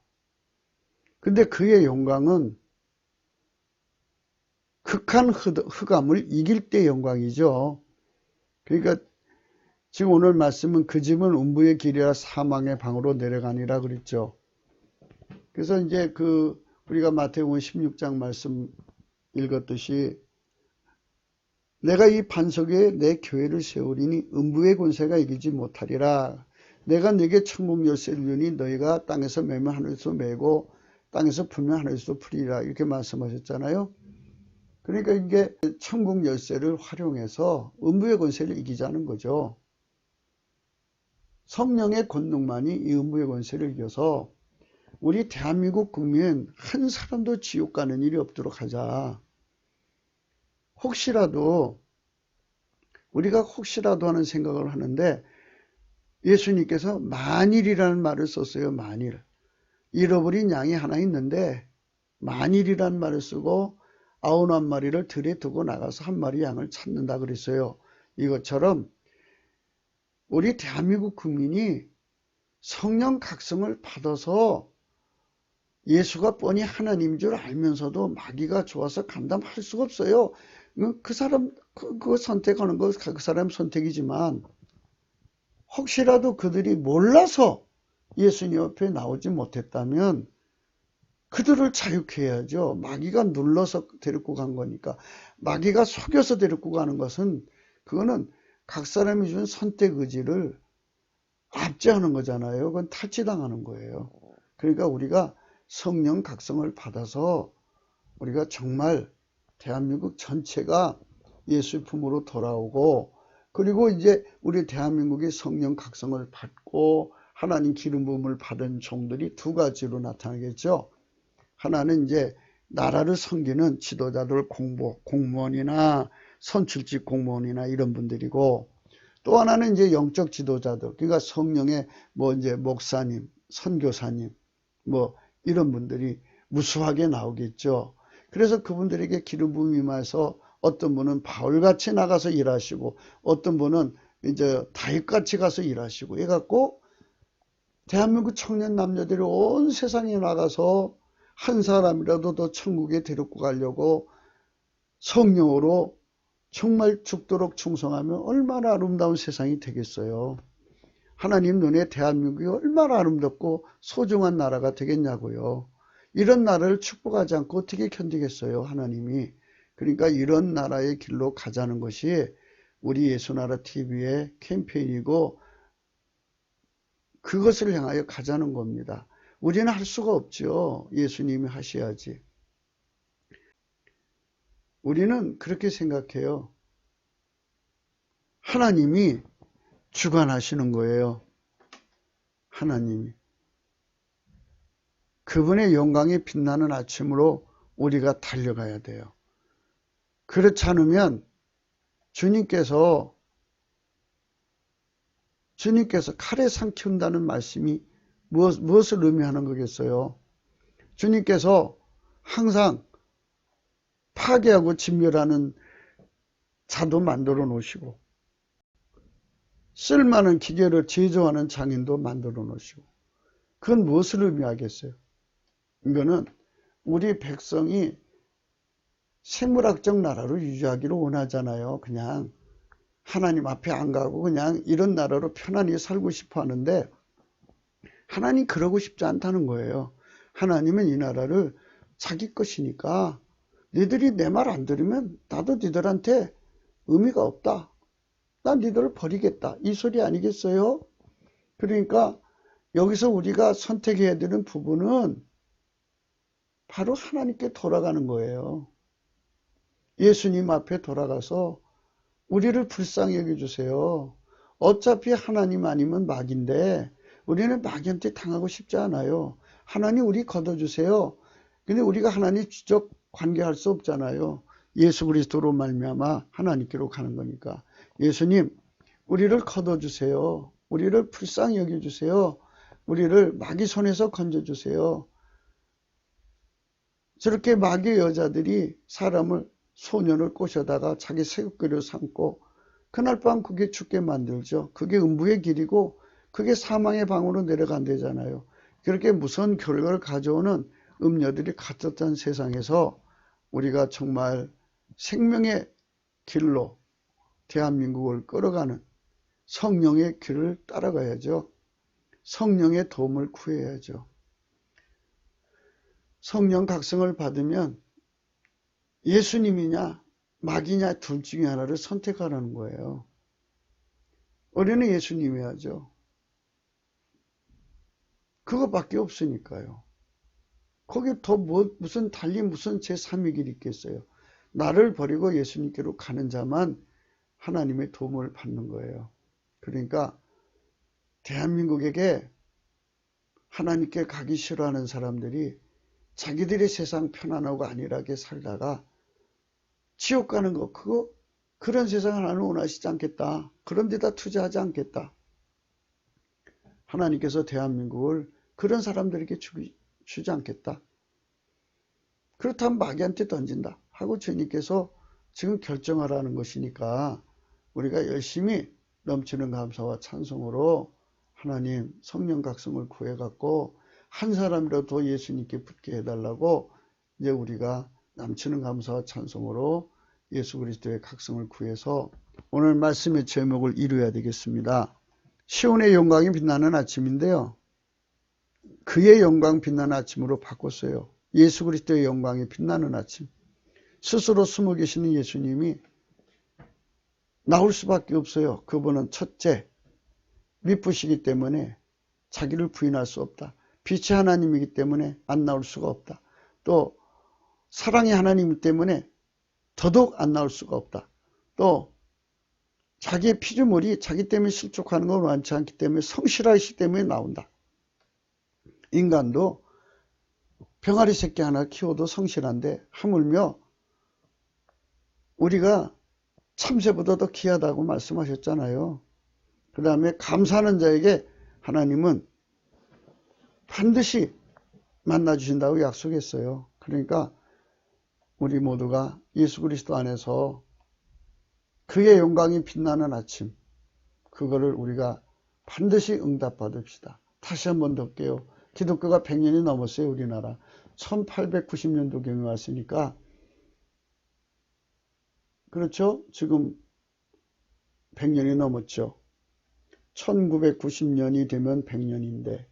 근데 그의 영광은 극한 흑암을 이길 때 영광이죠. 그러니까 지금 오늘 말씀은 그 집은 음부의 길이라 사망의 방으로 내려가니라 그랬죠. 그래서 이제 우리가 마태복음 16장 말씀 읽었듯이 내가 이 반석 위에 내 교회를 세우리니 음부의 권세가 이기지 못하리라. 내가 네게 천국 열쇠를 주니 너희가 땅에서 매면 하늘에서 매고 땅에서 풀면 하늘에서도 풀리라 이렇게 말씀하셨잖아요. 그러니까 이게 천국 열쇠를 활용해서 음부의 권세를 이기자는 거죠. 성령의 권능만이 이 음부의 권세를 이겨서 우리 대한민국 국민 한 사람도 지옥 가는 일이 없도록 하자. 우리가 혹시라도 하는 생각을 하는데 예수님께서 만일이라는 말을 썼어요. 만일. 잃어버린 양이 하나 있는데 만일이라는 말을 쓰고 99마리를 들에 두고 나가서 한 마리 양을 찾는다 그랬어요. 이것처럼 우리 대한민국 국민이 성령 각성을 받아서 예수가 뻔히 하나님인 줄 알면서도 마귀가 좋아서 감당할 수가 없어요. 그 사람 그거 선택하는 거 그 사람 선택이지만 혹시라도 그들이 몰라서 예수님 옆에 나오지 못했다면 그들을 자유케 해야죠. 마귀가 눌러서 데리고 간 거니까. 마귀가 속여서 데리고 가는 것은 그거는 각 사람이 준 선택 의지를 압제하는 거잖아요. 그건 탈취당하는 거예요. 그러니까 우리가 성령 각성을 받아서 우리가 정말 대한민국 전체가 예수의 품으로 돌아오고 그리고 이제 우리 대한민국이 성령 각성을 받고 하나님 기름 부음을 받은 종들이 두 가지로 나타나겠죠. 하나는 이제 나라를 섬기는 지도자들 공무원이나 선출직 공무원이나 이런 분들이고 또 하나는 이제 영적 지도자들 그러니까 성령의 이제 목사님, 선교사님 이런 분들이 무수하게 나오겠죠. 그래서 그분들에게 기름 부음이 임해서 어떤 분은 바울같이 나가서 일하시고 어떤 분은 이제 다윗같이 가서 일하시고 해갖고 대한민국 청년 남녀들이 온 세상에 나가서 한 사람이라도 더 천국에 데리고 가려고 성령으로 정말 죽도록 충성하면 얼마나 아름다운 세상이 되겠어요. 하나님 눈에 대한민국이 얼마나 아름답고 소중한 나라가 되겠냐고요. 이런 나라를 축복하지 않고 어떻게 견디겠어요, 하나님이. 그러니까 이런 나라의 길로 가자는 것이 우리 예수나라 TV의 캠페인이고 그것을 향하여 가자는 겁니다. 우리는 할 수가 없죠. 예수님이 하셔야지. 우리는 그렇게 생각해요. 하나님이 주관하시는 거예요. 하나님이. 그분의 영광이 빛나는 아침으로 우리가 달려가야 돼요. 그렇지 않으면 주님께서 칼에 상 키운다는 말씀이 무엇을 의미하는 거겠어요? 주님께서 항상 파괴하고 진멸하는 자도 만들어 놓으시고 쓸만한 기계를 제조하는 장인도 만들어 놓으시고 그건 무엇을 의미하겠어요? 이거는 우리 백성이 생물학적 나라로 유지하기를 원하잖아요. 그냥 하나님 앞에 안 가고 그냥 이런 나라로 편안히 살고 싶어 하는데 하나님 그러고 싶지 않다는 거예요. 하나님은 이 나라를 자기 것이니까 니들이 내 말 안 들으면 나도 니들한테 의미가 없다. 난 니들을 버리겠다. 이 소리 아니겠어요? 그러니까 여기서 우리가 선택해야 되는 부분은 바로 하나님께 돌아가는 거예요. 예수님 앞에 돌아가서 우리를 불쌍히 여겨주세요. 어차피 하나님 아니면 마귀인데 우리는 마귀한테 당하고 싶지 않아요. 하나님 우리 걷어주세요. 근데 우리가 하나님 직접 관계할 수 없잖아요. 예수 그리스도로 말미암아 하나님께로 가는 거니까. 예수님 우리를 걷어주세요. 우리를 불쌍히 여겨주세요. 우리를 마귀 손에서 건져주세요. 저렇게 마귀 여자들이 사람을 소년을 꼬셔다가 자기 새우기로 삼고 그날 밤 그게 죽게 만들죠. 그게 음부의 길이고 그게 사망의 방으로 내려간대잖아요. 그렇게 무서운 결과를 가져오는 음녀들이 갇혔던 세상에서 우리가 정말 생명의 길로 대한민국을 끌어가는 성령의 길을 따라가야죠. 성령의 도움을 구해야죠. 성령 각성을 받으면 예수님이냐 마귀냐 둘 중에 하나를 선택하라는 거예요. 우리는 예수님이 하죠. 그것밖에 없으니까요. 거기 더 무슨 달리 무슨 제3의 길이 있겠어요. 나를 버리고 예수님께로 가는 자만 하나님의 도움을 받는 거예요. 그러니까 대한민국에게 하나님께 가기 싫어하는 사람들이 자기들이 세상 편안하고 안일하게 살다가 지옥 가는 거, 그런 세상을 하나는 원하시지 않겠다. 그런 데다 투자하지 않겠다. 하나님께서 대한민국을 그런 사람들에게 주지 않겠다. 그렇다면 마귀한테 던진다 하고 주님께서 지금 결정하라는 것이니까 우리가 열심히 넘치는 감사와 찬송으로 하나님 성령 각성을 구해갖고 한 사람이라도 예수님께 붙게 해달라고 이제 우리가 넘치는 감사와 찬송으로 예수 그리스도의 각성을 구해서 오늘 말씀의 제목을 이루어야 되겠습니다. 시온의 영광이 빛나는 아침인데요. 그의 영광 빛나는 아침으로 바꿨어요. 예수 그리스도의 영광이 빛나는 아침. 스스로 숨어 계시는 예수님이 나올 수밖에 없어요. 그분은 첫째, 미쁘시기 때문에 자기를 부인할 수 없다. 빛이 하나님이기 때문에 안 나올 수가 없다. 또 사랑이 하나님이기 때문에 더더욱 안 나올 수가 없다. 또 자기의 피조물이 자기 때문에 실족하는 걸 원치 않기 때문에 성실하시기 때문에 나온다. 인간도 병아리 새끼 하나 키워도 성실한데 하물며 우리가 참새보다 더 귀하다고 말씀하셨잖아요. 그 다음에 감사하는 자에게 하나님은 반드시 만나주신다고 약속했어요. 그러니까 우리 모두가 예수 그리스도 안에서 그의 영광이 빛나는 아침, 그거를 우리가 반드시 응답받읍시다. 다시 한번 더 할게요. 기독교가 100년이 넘었어요. 우리나라 1890년도경에 왔으니까, 그렇죠? 지금 100년이 넘었죠. 1990년이 되면 100년인데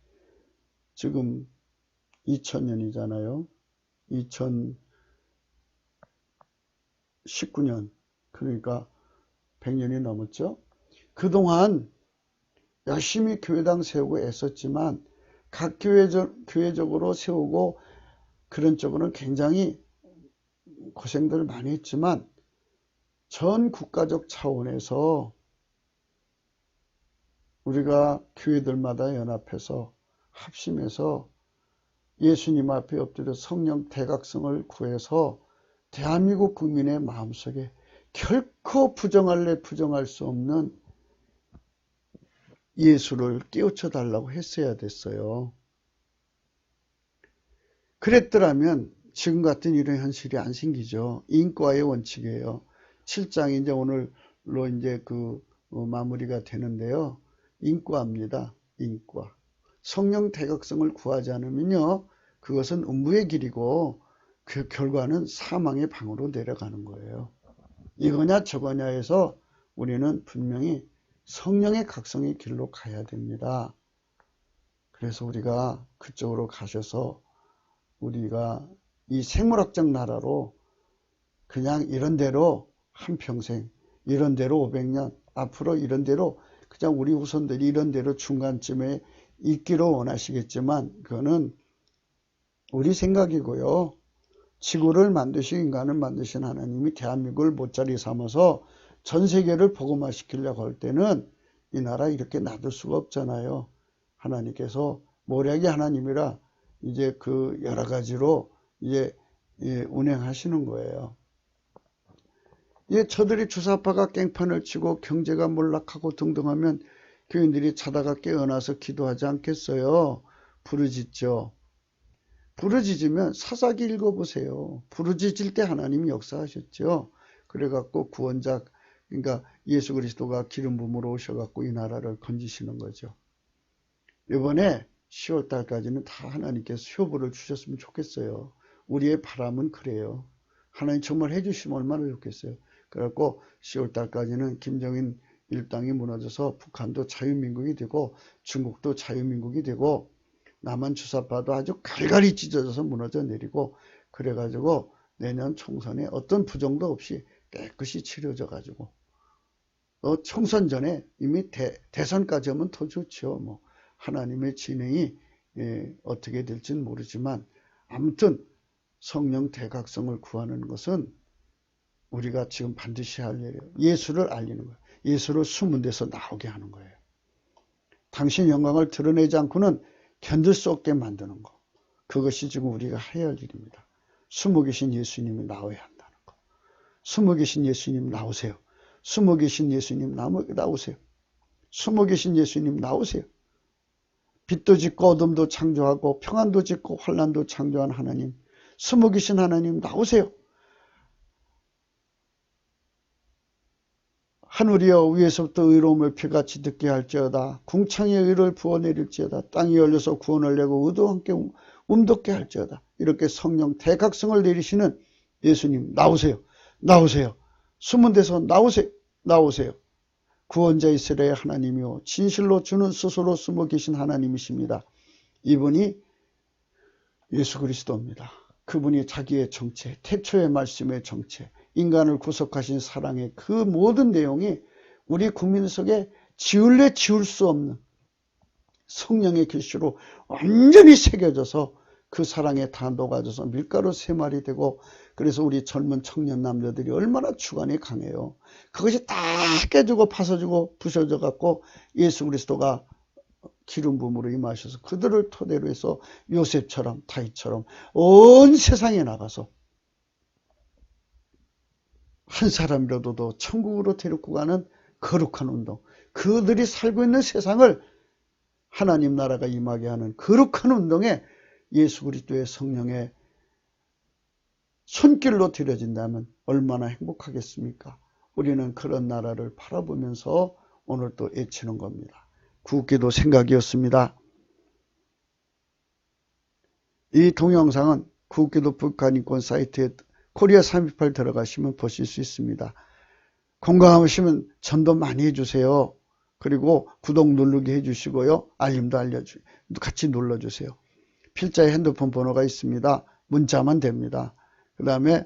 지금 2000년이잖아요. 2019년, 그러니까 100년이 넘었죠. 그동안 열심히 교회당 세우고 애썼지만 각 교회적으로 세우고 그런 쪽으로는 굉장히 고생들을 많이 했지만 전 국가적 차원에서 우리가 교회들마다 연합해서 합심해서 예수님 앞에 엎드려 성령 대각성을 구해서 대한민국 국민의 마음속에 결코 부정할 수 없는 예수를 깨우쳐 달라고 했어야 됐어요. 그랬더라면 지금 같은 이런 현실이 안 생기죠. 인과의 원칙이에요. 7장이 이제 오늘로 이제 마무리가 되는데요. 인과입니다. 인과. 성령 대각성을 구하지 않으면요, 그것은 음부의 길이고 그 결과는 사망의 방으로 내려가는 거예요. 이거냐 저거냐 해서 우리는 분명히 성령의 각성의 길로 가야 됩니다. 그래서 우리가 그쪽으로 가셔서 우리가 이 생물학적 나라로 그냥 이런 대로 한평생, 이런 대로 500년, 앞으로 이런 대로 그냥 우리 후손들이 이런 대로 중간쯤에 있기를 원하시겠지만 그거는 우리 생각이고요. 지구를 만드신 인간을 만드신 하나님이 대한민국을 못자리 삼아서 전 세계를 복음화시키려고 할 때는 이 나라 이렇게 놔둘 수가 없잖아요. 하나님께서 모략의 하나님이라 이제 그 여러 가지로 이제 운행하시는 거예요. 저들이 주사파가 깽판을 치고 경제가 몰락하고 등등하면 교인들이 자다가 깨어나서 기도하지 않겠어요? 부르짖죠. 부르짖으면 사사기 읽어보세요. 부르짖을 때 하나님이 역사하셨죠. 그래갖고 구원자, 그러니까 예수 그리스도가 기름 부음으로 오셔갖고 이 나라를 건지시는 거죠. 이번에 10월달까지는 다 하나님께서 효부를 주셨으면 좋겠어요. 우리의 바람은 그래요. 하나님 정말 해주시면 얼마나 좋겠어요. 그래갖고 10월달까지는 김정인 일당이 무너져서 북한도 자유민국이 되고 중국도 자유민국이 되고 남한 주사파도 아주 갈갈이 찢어져서 무너져 내리고 그래가지고 내년 총선에 어떤 부정도 없이 깨끗이 치러져 가지고 총선 전에 이미 대선까지 하면 더 좋죠. 하나님의 진행이 어떻게 될지는 모르지만 아무튼 성령 대각성을 구하는 것은 우리가 지금 반드시 할 일이에요. 예수를 알리는 거예요. 예수를 숨은 데서 나오게 하는 거예요. 당신 영광을 드러내지 않고는 견딜 수 없게 만드는 거. 그것이 지금 우리가 해야 할 일입니다. 숨어 계신 예수님이 나와야 한다는 거. 숨어 계신 예수님 나오세요. 숨어 계신 예수님 나오세요. 숨어 계신 예수님 나오세요. 빛도 짓고 어둠도 창조하고 평안도 짓고 환난도 창조한 하나님, 숨어 계신 하나님 나오세요. 하늘이여 위에서부터 의로움을 피같이 듣게 할지어다. 궁창의 의를 부어내릴지어다. 땅이 열려서 구원을 내고 의도 함께 움돋게 할지어다. 이렇게 성령 대각성을 내리시는 예수님 나오세요. 나오세요. 숨은 데서 나오세요. 나오세요. 구원자 이스라엘 하나님이요 진실로 주는 스스로 숨어 계신 하나님이십니다. 이분이 예수 그리스도입니다. 그분이 자기의 정체, 태초의 말씀의 정체, 인간을 구속하신 사랑의 그 모든 내용이 우리 국민 속에 지울래 지울 수 없는 성령의 글씨로 완전히 새겨져서 그 사랑에 다 녹아져서 밀가루 3마리 되고, 그래서 우리 젊은 청년 남자들이 얼마나 주관이 강해요. 그것이 다 깨지고 파서지고 부서져 갖고 예수 그리스도가 기름 부음으로 임하셔서 그들을 토대로 해서 요셉처럼 다윗처럼 온 세상에 나가서 한 사람이라도 더 천국으로 데리고 가는 거룩한 운동, 그들이 살고 있는 세상을 하나님 나라가 임하게 하는 거룩한 운동에 예수 그리스도의 성령의 손길로 들여진다면 얼마나 행복하겠습니까? 우리는 그런 나라를 바라보면서 오늘 또 애치는 겁니다. 구기도 생각이었습니다. 이 동영상은 구기도 북한인권 사이트에 코리아 328 들어가시면 보실 수 있습니다. 공감하시면 전도 많이 해주세요. 그리고 구독 누르기 해주시고요. 알림도 같이 눌러주세요. 필자에 핸드폰 번호가 있습니다. 문자만 됩니다. 그 다음에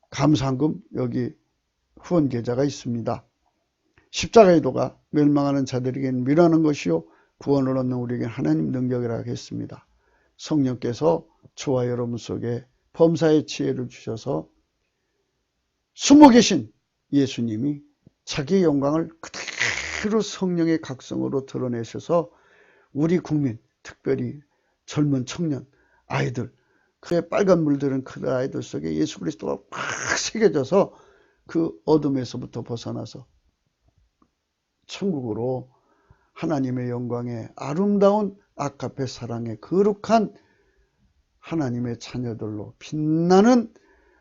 감사한금 여기 후원 계좌가 있습니다. 십자가의 도가 멸망하는 자들에게는 미련한 것이요 구원을 얻는 우리에게는 하나님 능력이라 하겠습니다. 성령께서 저와 여러분 속에 범사의 지혜를 주셔서 숨어 계신 예수님이 자기의 영광을 그대로 성령의 각성으로 드러내셔서 우리 국민, 특별히 젊은 청년, 아이들, 그의 빨간 물들은 그 아이들 속에 예수 그리스도가 팍 새겨져서 그 어둠에서부터 벗어나서 천국으로 하나님의 영광의 아름다운 아가페 사랑의 거룩한 하나님의 자녀들로 빛나는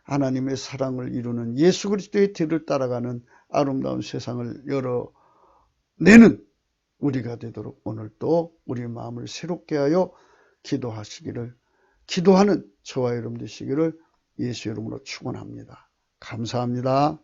하나님의 사랑을 이루는 예수 그리스도의 뒤를 따라가는 아름다운 세상을 열어내는 우리가 되도록 오늘 또 우리 마음을 새롭게 하여 기도하는 저와 여러분 되시기를 예수 이름으로 축원합니다. 감사합니다.